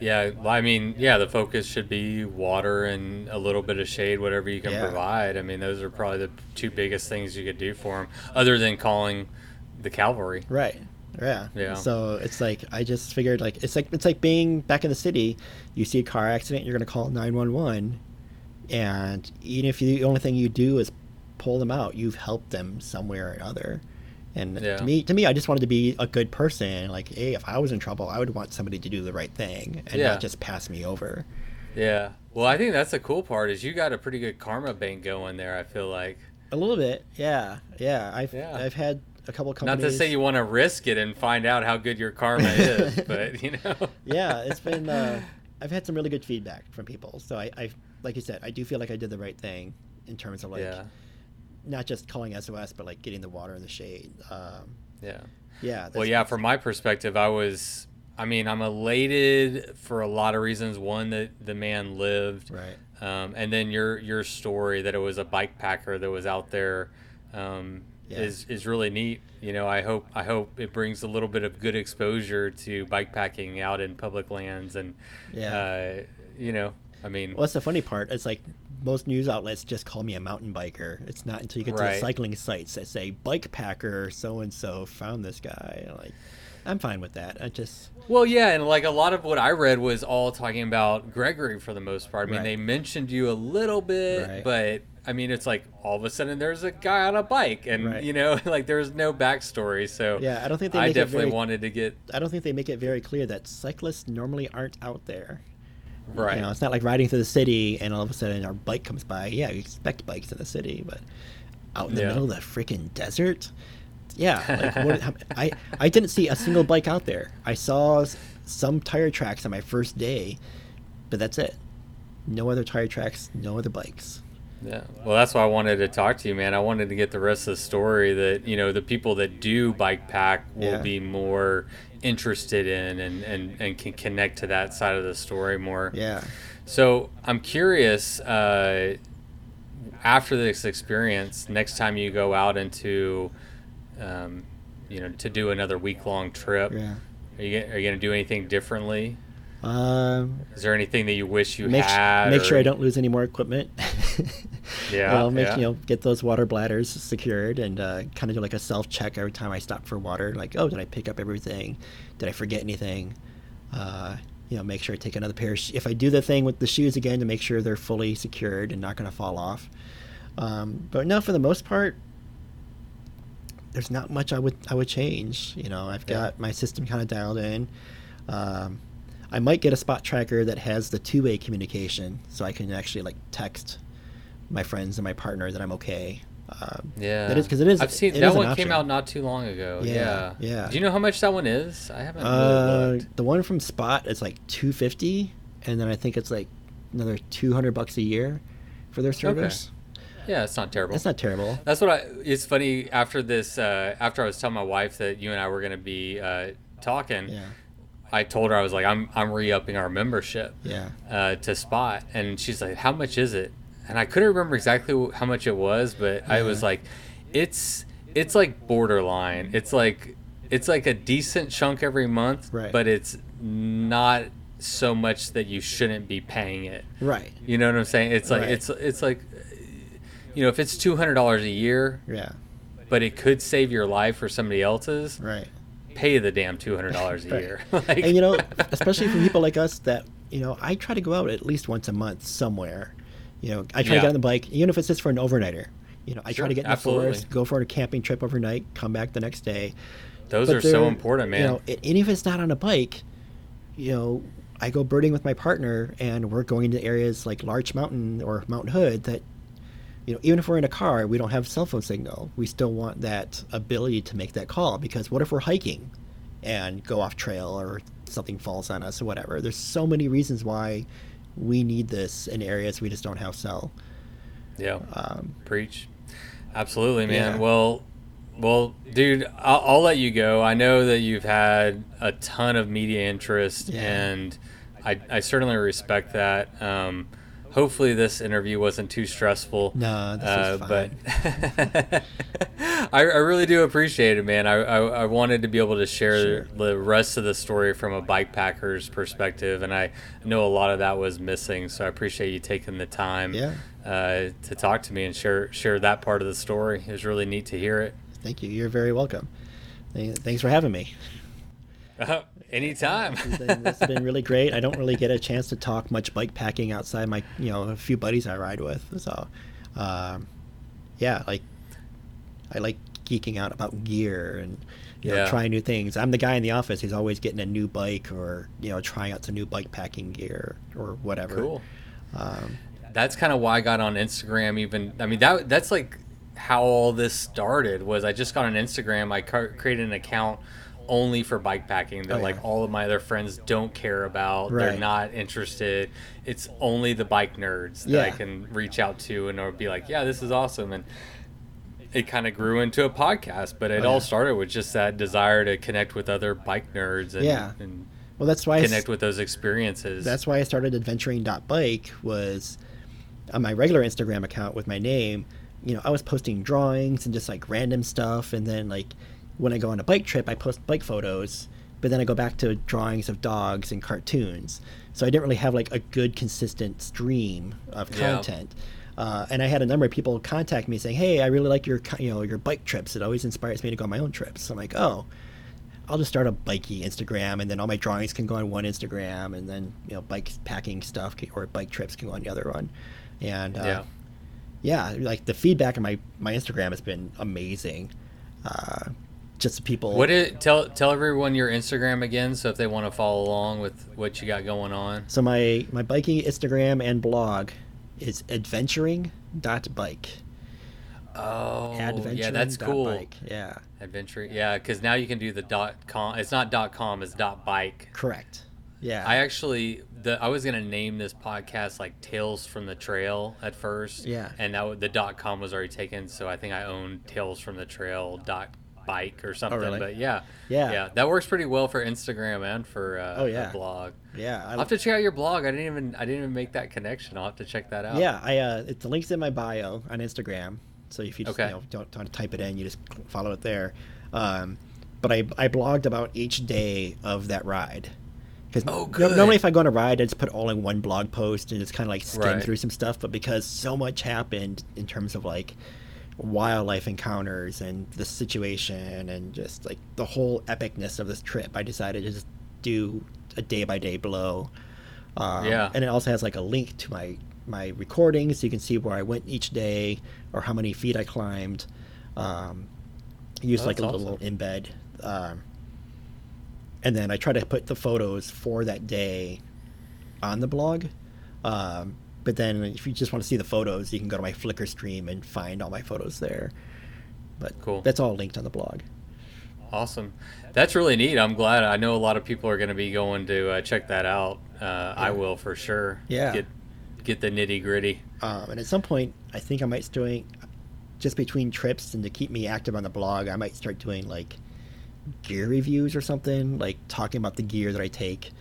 The focus should be water and a little bit of shade, whatever you can provide. I mean, those are probably the two biggest things you could do for him, other than calling the cavalry. Right. Yeah. Yeah. So it's like, I just figured like it's like being back in the city. You see a car accident, you're going to call 911, and even if the only thing you do is pull them out, you've helped them somewhere or another. And to me, I just wanted to be a good person. Like, hey, if I was in trouble, I would want somebody to do the right thing and not just pass me over. Yeah. Well, I think that's the cool part, is you got a pretty good karma bank going there, I feel like. A little bit. Yeah. I've had a couple companies. Not to say you want to risk it and find out how good your karma is, but Yeah, it's been I've had some really good feedback from people. So I like you said, I do feel like I did the right thing in terms of like not just calling SOS, but like getting the water in the shade. From my perspective, I'm elated for a lot of reasons. One, that the man lived, right? And then your story that it was a bike packer that was out there, Yeah. is really neat. I hope it brings a little bit of good exposure to bike packing out in public lands, and Yeah. uh, you know, I mean, Well, that's the funny part. It's like most news outlets just call me a mountain biker. It's not until you get to the right. cycling sites that say bike packer so and so found this guy. Like, I'm fine with that. I just Well, yeah, and like a lot of what I read was all talking about Gregory for the most part. I mean, Right. they mentioned you a little bit, Right. but I mean, it's like all of a sudden there's a guy on a bike, and Right. like there's no backstory. So Yeah, I don't think they I make it definitely very. wanted to get I don't think they make it very clear that cyclists normally aren't out there. right. It's not like riding through the city and all of a sudden our bike comes by. Yeah, you expect bikes in the city, but out in the Yeah. middle of the freaking desert. Yeah, I didn't see a single bike out there. I saw some tire tracks on my first day, but that's it. No other tire tracks, no other bikes. Yeah. Well, that's why I wanted to talk to you, man. I wanted to get the rest of the story that, the people that do bike pack will Yeah. be more interested in, and can connect to that side of the story more. Yeah. So I'm curious, after this experience, next time you go out into, to do another week-long trip, Yeah. are you going to do anything differently? Um, Is there anything that you wish you make had? make or- sure I don't lose any more equipment. Yeah, Well, yeah. get those water bladders secured and kind of do like a self check every time I stop for water. Like, oh, did I pick up everything? Did I forget anything? Make sure I take another pair. If I do the thing with the shoes again, to make sure they're fully secured and not going to fall off. But no, for the most part, there's not much I would change. I've got my system kind of dialed in. I might get a spot tracker that has the two-way communication, so I can actually like text my friends and my partner that I'm okay. Yeah, that is because it is. I've seen it that is an one came option. out not too long ago. Yeah, Yeah, yeah. Do you know how much that one is? I haven't really looked. The one from Spot is like $250, and then I think it's like another $200 a year for their service. Yeah, it's not terrible. It's not terrible. That's what it's funny after this. After I was telling my wife that you and I were going to be talking, Yeah, I told her, I was like, I'm re-upping our membership yeah, to Spot, and she's like, how much is it? And I couldn't remember exactly how much it was, but I was like, it's like borderline. It's like a decent chunk every month, Right. but it's not so much that you shouldn't be paying it. right. You know what I'm saying? It's like Right. it's like, if it's $200 a year, Yeah, but it could save your life for somebody else's, right. pay the damn $200 a Right. year. Like, And especially for people like us that I try to go out at least once a month somewhere. I try to Yeah. get on the bike, even if it's just for an overnighter. I Sure, try to get in absolutely. the forest, go for a camping trip overnight, come back the next day. those But are so there- important, man. And if it's not on a bike, I go birding with my partner, and we're going to areas like Larch Mountain or Mount Hood that, even if we're in a car, we don't have cell phone signal. We still want that ability to make that call, because what if we're hiking and go off trail or something falls on us or whatever? There's so many reasons why we need this in areas we just don't have cell. Yeah. Preach. Absolutely, man. Yeah. Well, dude, I'll let you go. I know that you've had a ton of media interest, Yeah. and I certainly respect that. Hopefully this interview wasn't too stressful. No, this was fine. But I really do appreciate it, man. I wanted to be able to share Sure. the rest of the story from a bike packer's perspective, and I know a lot of that was missing, so I appreciate you taking the time Yeah. to talk to me and share that part of the story. It was really neat to hear it. Thank you. You're very welcome. Thanks for having me. Anytime. This has been really great. I don't really get a chance to talk much bike packing outside my, a few buddies I ride with. So, yeah, I like geeking out about gear and, Yeah. trying new things. I'm the guy in the office who's always getting a new bike or, trying out some new bike packing gear or whatever. Cool. Um, That's kind of why I got on Instagram. Even, I mean, that's like how all this started. Was I just got on Instagram? I created an account only for bike packing that Oh, yeah. like all of my other friends don't care about. They're Right. not interested. It's only the bike nerds that I Yeah. can reach out to and or be like, yeah, this is awesome. And it kind of grew into a podcast, but it Oh, all yeah. started with just that desire to connect with other bike nerds and, Yeah. and well, that's why connect with those experiences. That's why I started adventuring.bike was on my regular Instagram account with my name. I was posting drawings and just like random stuff, and then like when I go on a bike trip, I post bike photos, but then I go back to drawings of dogs and cartoons. So I didn't really have like a good consistent stream of Yeah. content. And I had a number of people contact me saying, "Hey, I really like your bike trips. It always inspires me to go on my own trips." So I'm like, "Oh, I'll just start a bikey Instagram, and then all my drawings can go on one Instagram, and then bike packing stuff or bike trips can go on the other one." And Yeah. yeah, like the feedback on my Instagram has been amazing. Just people. Tell everyone your Instagram again, so if they want to follow along with what you got going on. So my biking Instagram and blog is adventuring.bike. Oh, Adventuring. yeah, that's cool. Bike. Yeah. Adventure, yeah, because now you can do the .com. It's not .com, it's .bike. Correct. Yeah. I was gonna name this podcast like Tales from the Trail at first. Yeah. And the .com was already taken, so I think I own Tales from the Trail .bike or something. Oh, really? But yeah, Yeah. that works pretty well for Instagram and for yeah. a blog. Yeah. I'll have to check out your blog. I didn't even make that connection. I'll have to check that out. Yeah. It's the links in my bio on Instagram. So if you just Okay. don't want to type it in, you just follow it there. But I blogged about each day of that ride. Because good. normally if I go on a ride, I just put all in one blog post and just kind of like skim Right. through some stuff. But because so much happened in terms of like wildlife encounters and the situation and just like the whole epicness of this trip, I decided to just do a day by day blow. Yeah. And it also has like a link to my recordings, so you can see where I went each day or how many feet I climbed. I used like a That's little embed. And then I try to put the photos for that day on the blog. But then if you just want to see the photos, you can go to my Flickr stream and find all my photos there. But Cool. That's all linked on the blog. Awesome. That's really neat. I'm glad. I know a lot of people are going to be going to check that out. I will for sure. Yeah. Get the nitty gritty. And at some point, I think I might start doing, just between trips and to keep me active on the blog, I might start doing like gear reviews or something, like talking about the gear that I take.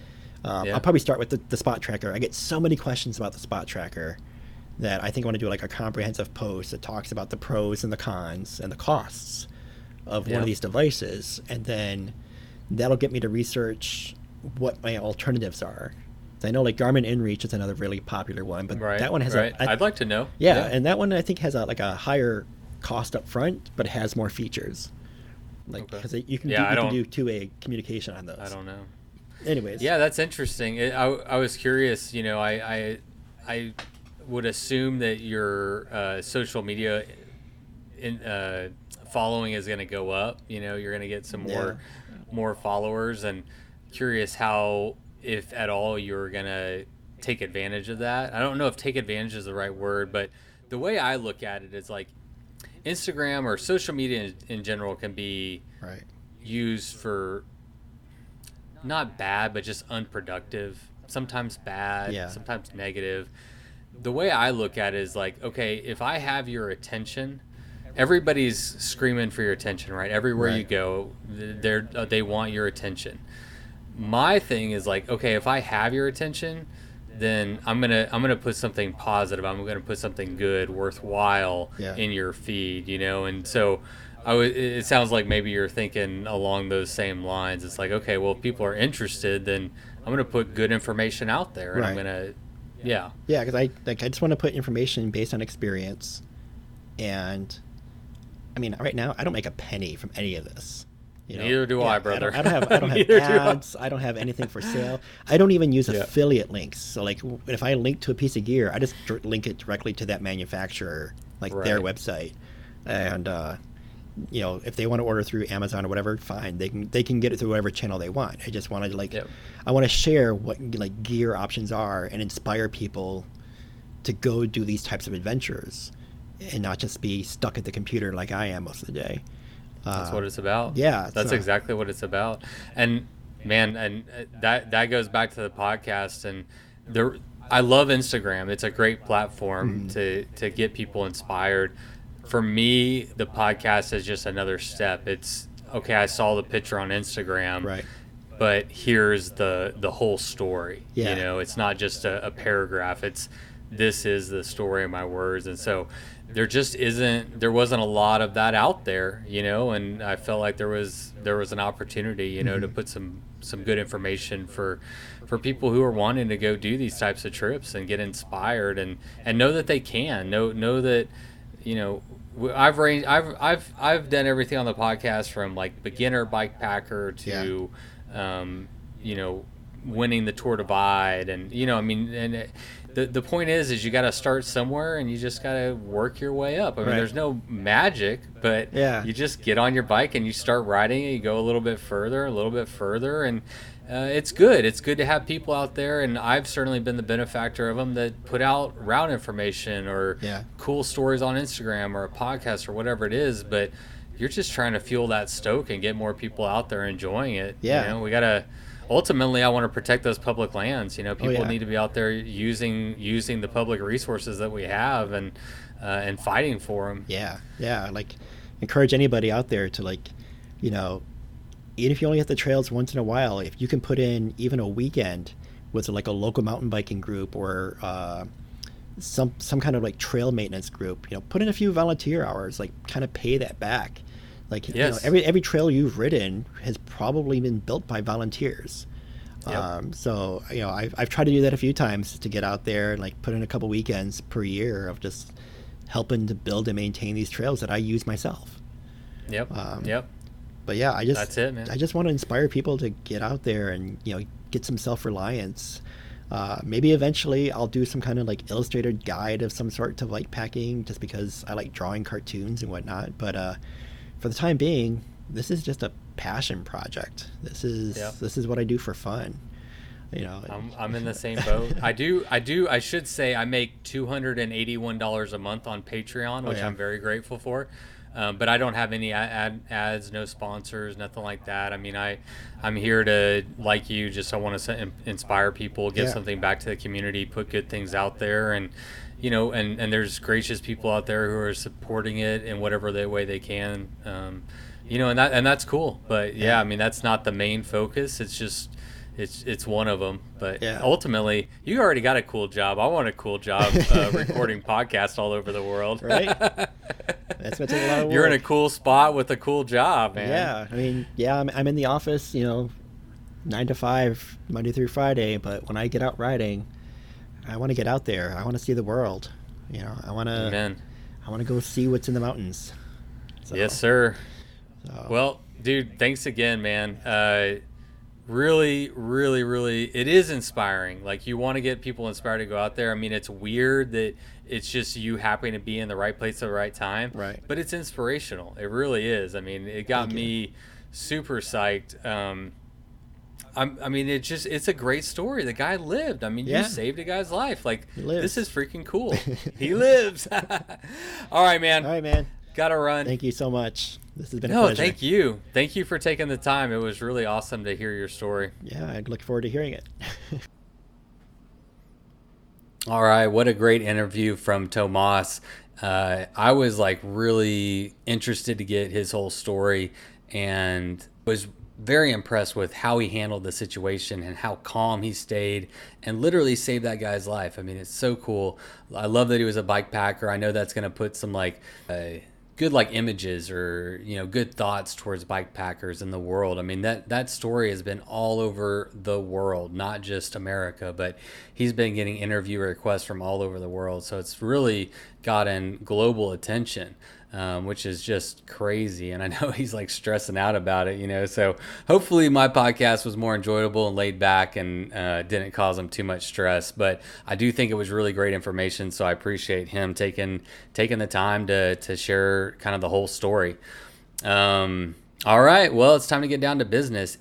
Yeah. I'll probably start with the spot tracker. I get so many questions about the spot tracker that I think I want to do like a comprehensive post that talks about the pros and the cons and the costs of one of these devices, and then that'll get me to research what my alternatives are. I know like Garmin InReach is another really popular one, but Right. that one has right. I'd like to know. yeah, and that one I think has like a higher cost up front, but it has more features. Like Okay. because you can Yeah, do two-way communication on those. I don't know. Anyways. Yeah, that's interesting. I was curious. I would assume that your social media following is going to go up. You're going to get some more followers, and curious how, if at all, you're going to take advantage of that. I don't know if take advantage is the right word, but the way I look at it is like Instagram or social media in general can be Right. used for not bad, but just unproductive. Sometimes bad, Yeah. sometimes negative. The way I look at it is like, okay, if I have your attention, everybody's screaming for your attention, right? Everywhere you Right. go, they want your attention. My thing is like, okay, if I have your attention, then I'm gonna put something positive. I'm gonna put something good, worthwhile in your feed, And so it sounds like maybe you're thinking along those same lines. It's like, okay, well, if people are interested, then I'm gonna put good information out there, and I'm gonna, Yeah, because I just want to put information based on experience, and I mean, right now I don't make a penny from any of this. Neither do I, brother. I don't have ads. I don't have anything for sale. I don't even use affiliate links. So like, if I link to a piece of gear, I just link it directly to that manufacturer, like their website, and if they want to order through Amazon or whatever, fine. They can get it through whatever channel they want. I just wanted I want to share what like gear options are and inspire people to go do these types of adventures, and not just be stuck at the computer like I am most of the day. That's what it's about. Yeah, that's exactly what it's about. And man, and that goes back to the podcast. And I love Instagram. It's a great platform to get people inspired. For me, the podcast is just another step. It's okay. I saw the picture on Instagram, Right. but here's the whole story. Yeah. It's not just a paragraph. It's this is the story of my words. And so there wasn't a lot of that out there, and I felt like there was an opportunity, to put some good information for people who are wanting to go do these types of trips and get inspired and know that they can know that, I've done everything on the podcast from like beginner bike packer to winning the Tour Divide, and the point is you got to start somewhere, and you just got to work your way up. I mean, there's no magic, but you just get on your bike and you start riding it. You go a little bit further, and it's good. It's good to have people out there, and I've certainly been the benefactor of them that put out route information or cool stories on Instagram or a podcast or whatever it is. But you're just trying to fuel that stoke and get more people out there enjoying it. We gotta. Ultimately, I want to protect those public lands. People need to be out there using the public resources that we have and fighting for them. Yeah. Like, encourage anybody out there to, like, even if you only hit the trails once in a while, if you can put in even a weekend with like a local mountain biking group or some kind of like trail maintenance group, put in a few volunteer hours, like kind of pay that back. Like, every trail you've ridden has probably been built by volunteers. So, I've tried to do that a few times to get out there and like put in a couple weekends per year of just helping to build and maintain these trails that I use myself. But yeah, that's it, man. I just want to inspire people to get out there and, get some self-reliance. Maybe eventually I'll do some kind of like illustrated guide of some sort to bike packing, just because I like drawing cartoons and whatnot. But, for the time being, this is just a passion project. This is what I do for fun. I'm in the same boat. I should say I make $281 a month on Patreon, which I'm very grateful for. But I don't have any ads, no sponsors, nothing like that. I mean, I'm here to, like you, I want to inspire people, give something back to the community, put good things out there, and and there's gracious people out there who are supporting it in whatever way they can, and that's cool. But I mean, that's not the main focus. It's just it's one of them. But ultimately, you already got a cool job. I want a cool job recording podcasts all over the world. Right. That's gonna take a lot of work. You're in a cool spot with a cool job, man. Yeah, I mean, I'm in the office, 9 to 5, Monday through Friday. But when I get out riding, I want to get out there. I want to see the world. I want to go see what's in the mountains. So, yes, sir. Well, dude, thanks again, man. Really, really, really, it is inspiring. Like, you want to get people inspired to go out there. I mean, it's weird that it's just you happening to be in the right place at the right time. Right. But it's inspirational. It really is. I mean, it got me super psyched. I mean, it's a great story. The guy lived. I mean, you saved a guy's life. Like, this is freaking cool. He lives. All right, man. Gotta run. Thank you so much. This has been a pleasure. Thank you. Thank you for taking the time. It was really awesome to hear your story. Yeah, I'd look forward to hearing it. All right. What a great interview from Tomas. I was like really interested to get his whole story, and was very impressed with how he handled the situation and how calm he stayed and literally saved that guy's life. I mean, it's so cool. I love that he was a bike packer. I know that's going to put some like good like images or good thoughts towards bike packers in the world. I mean, that story has been all over the world, not just America, but he's been getting interview requests from all over the world. So it's really gotten global attention. Which is just crazy. And I know he's like stressing out about it, so hopefully my podcast was more enjoyable and laid back and didn't cause him too much stress. But I do think it was really great information, so I appreciate him taking the time to share kind of the whole story. All right, well, it's time to get down to business.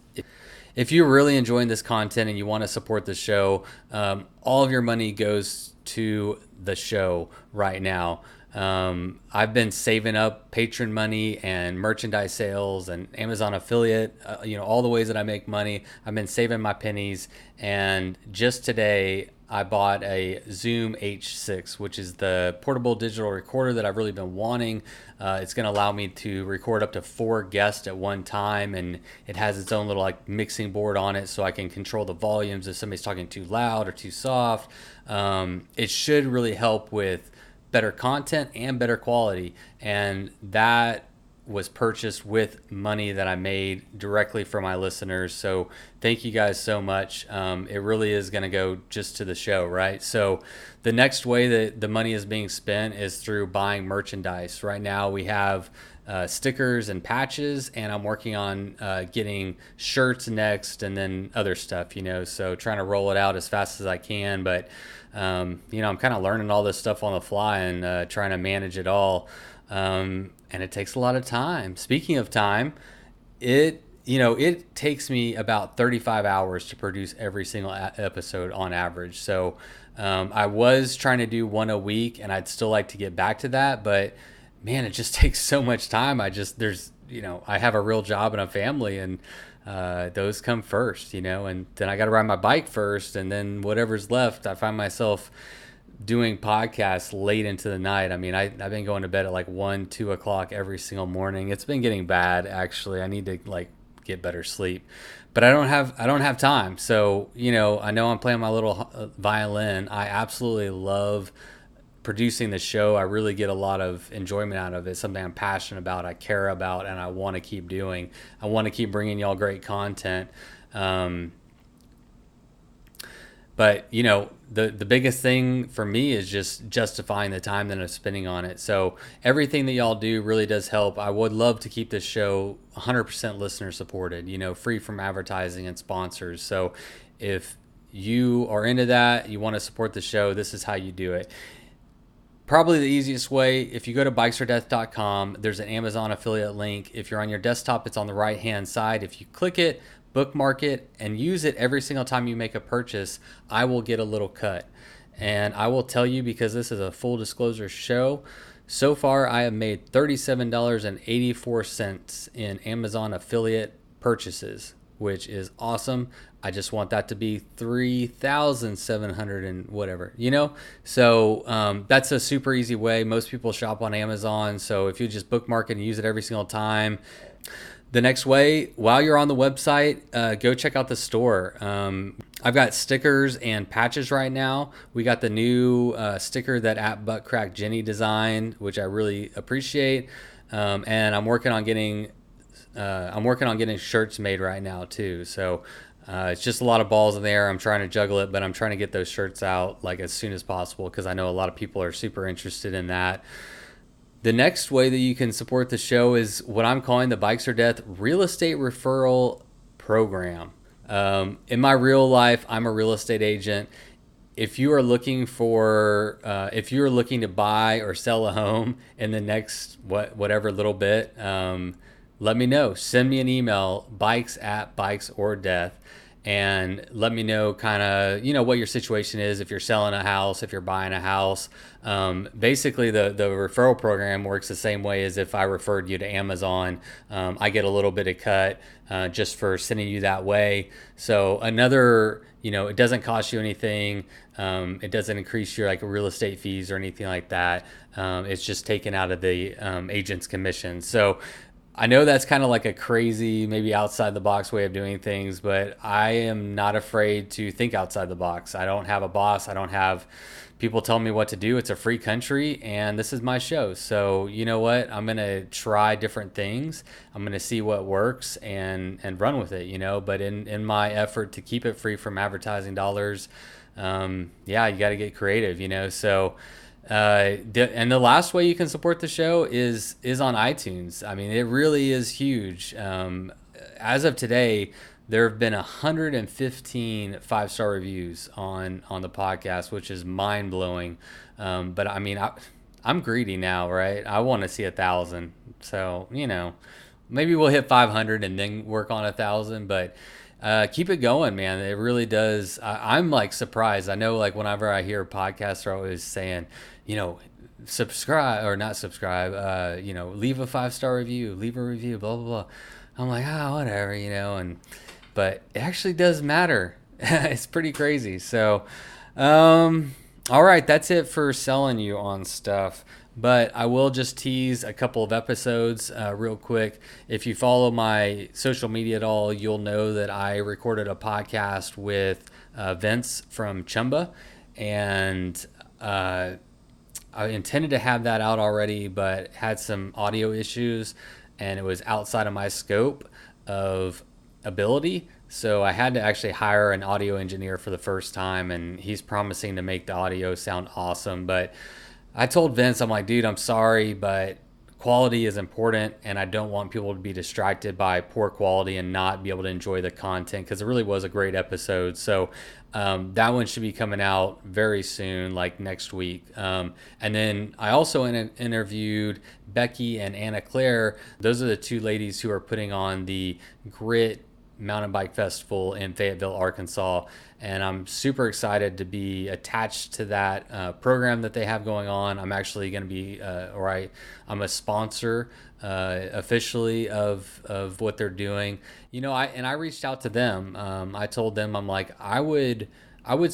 If you're really enjoying this content and you want to support the show, all of your money goes to the show right now. I've been saving up patron money and merchandise sales and Amazon affiliate, all the ways that I make money. I've been saving my pennies, and just today I bought a Zoom H6, which is the portable digital recorder that I've really been wanting. It's going to allow me to record up to 4 guests at one time, and it has its own little like mixing board on it, so I can control the volumes if somebody's talking too loud or too soft. It should really help with better content and better quality, and that was purchased with money that I made directly for my listeners. So thank you guys so much. It really is going to go just to the show, right? So the next way that the money is being spent is through buying merchandise. Right now we have stickers and patches, and I'm working on getting shirts next, and then other stuff, so trying to roll it out as fast as I can. But I'm kind of learning all this stuff on the fly and trying to manage it all. And it takes a lot of time. Speaking of time, it takes me about 35 hours to produce every single episode on average. So I was trying to do one a week, and I'd still like to get back to that, but man, it just takes so much time. I have a real job and a family, and those come first, and then I got to ride my bike first, and then whatever's left, I find myself doing podcasts late into the night. I mean, I've been going to bed at like 1, 2 o'clock every single morning. It's been getting bad, actually. I need to like get better sleep, but I don't have time. So, I know I'm playing my little violin. I absolutely love producing the show. I really get a lot of enjoyment out of it. It's something I'm passionate about, I care about, and I want to keep doing. I want to keep bringing y'all great content. But, the biggest thing for me is just justifying the time that I'm spending on it. So everything that y'all do really does help. I would love to keep this show 100% listener supported, free from advertising and sponsors. So if you are into that, you want to support the show, this is how you do it. Probably the easiest way, if you go to bikesfordeath.com, there's an Amazon affiliate link. If you're on your desktop, it's on the right-hand side. If you click it, bookmark it, and use it every single time you make a purchase, I will get a little cut. And I will tell you, because this is a full disclosure show, so far I have made $37.84 in Amazon affiliate purchases, which is awesome. I just want that to be 3,700 and whatever, So that's a super easy way. Most people shop on Amazon. So if you just bookmark it and use it every single time. The next way, while you're on the website, go check out the store. I've got stickers and patches right now. We got the new sticker that @ButtCrack Jenny designed, which I really appreciate. And I'm working on getting shirts made right now too. So it's just a lot of balls in the air. I'm trying to juggle it, but I'm trying to get those shirts out like as soon as possible, because I know a lot of people are super interested in that. The next way that you can support the show is what I'm calling the Bikes or Death Real Estate Referral Program. In my real life, I'm a real estate agent. If you are looking to buy or sell a home in the next whatever little bit, let me know. Send me an email, bikes@bikesorddeath, and let me know kind of, what your situation is. If you're selling a house, if you're buying a house. Basically, the referral program works the same way as if I referred you to Amazon. I get a little bit of cut just for sending you that way. So another, it doesn't cost you anything. It doesn't increase your like real estate fees or anything like that. It's just taken out of the agent's commission. So I know that's kind of like a crazy, maybe outside the box way of doing things, but I am not afraid to think outside the box. I don't have a boss. I don't have people tell me what to do. It's a free country, and this is my show. So you know what? I'm going to try different things. I'm going to see what works and run with it, but in my effort to keep it free from advertising dollars, you got to get creative, so and the last way you can support the show is on iTunes. I mean, it really is huge. As of today, there have been 115 5-star reviews on the podcast, which is mind blowing. But I mean, I'm greedy now, right? I want to see 1,000. So maybe we'll hit 500 and then work on 1,000. But keep it going, man. It really does. I'm like surprised. I know, like, whenever I hear podcasts are always saying, subscribe or not subscribe, leave a 5-star review, leave a review, blah, blah, blah. I'm like, whatever, but it actually does matter. It's pretty crazy. So, Um, all right, that's it for selling you on stuff. But I will just tease a couple of episodes real quick. If you follow my social media at all, you'll know that I recorded a podcast with Vince from Chumba, and I intended to have that out already, but had some audio issues, and it was outside of my scope of ability. So I had to actually hire an audio engineer for the first time, and he's promising to make the audio sound awesome. But I told Vince, I'm like, dude, I'm sorry, but quality is important, and I don't want people to be distracted by poor quality and not be able to enjoy the content, because it really was a great episode. So that one should be coming out very soon, like next week. And then I also interviewed Becky and Anna Claire. Those are the two ladies who are putting on the Grit Mountain Bike Festival in Fayetteville, Arkansas. And I'm super excited to be attached to that program that they have going on. I'm actually going to be, I'm a sponsor officially of what they're doing. You know, I reached out to them. I told them, I'm like, I would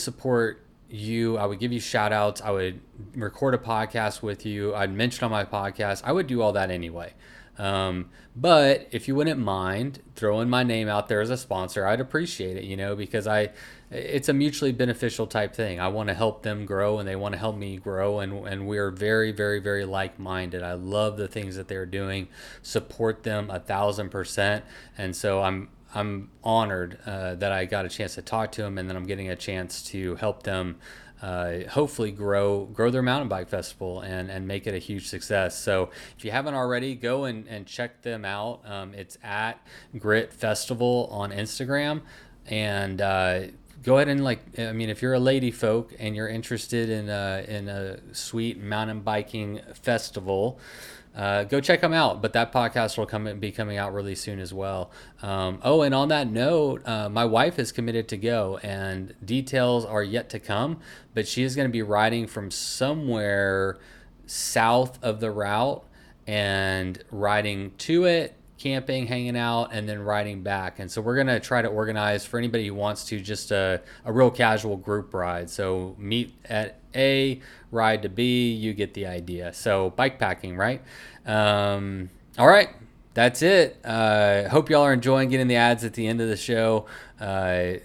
support you. I would give you shout outs. I would record a podcast with you. I'd mention on my podcast. I would do all that anyway. But if you wouldn't mind throwing my name out there as a sponsor, I'd appreciate it, because it's a mutually beneficial type thing. I want to help them grow, and they want to help me grow. And we're very, very, very like-minded. I love the things that they're doing, support them 1,000%. And so I'm honored that I got a chance to talk to them, and then I'm getting a chance to help them hopefully grow their mountain bike festival and make it a huge success. So if you haven't already, go and check them out. It's at Grit Festival on Instagram, and go ahead and if you're a lady folk and you're interested in a sweet mountain biking festival, go check them out. But that podcast will be coming out really soon as well. And on that note, my wife is committed to go, and details are yet to come. But she is going to be riding from somewhere south of the route and riding to it, camping, hanging out, and then riding back. And so we're going to try to organize for anybody who wants to just a real casual group ride. So meet at A, ride to B, you get the idea. So bike packing, right? All right. That's it. Hope y'all are enjoying getting the ads at the end of the show. I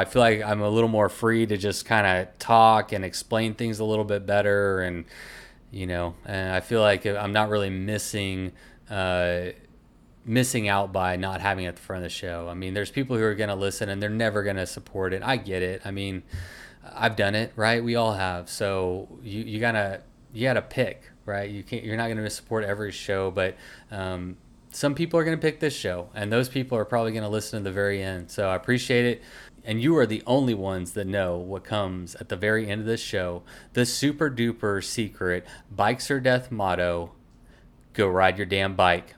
feel like I'm a little more free to just kind of talk and explain things a little bit better. And I feel like I'm not really missing out by not having it at the front of the show. I mean, there's people who are going to listen and they're never going to support it. I get it. I mean, I've done it, right? We all have. So you gotta pick, right? You're not going to support every show, but some people are going to pick this show, and those people are probably going to listen to the very end. So I appreciate it. And you are the only ones that know what comes at the very end of this show. The super duper secret Bikes or Death motto: go ride your damn bike.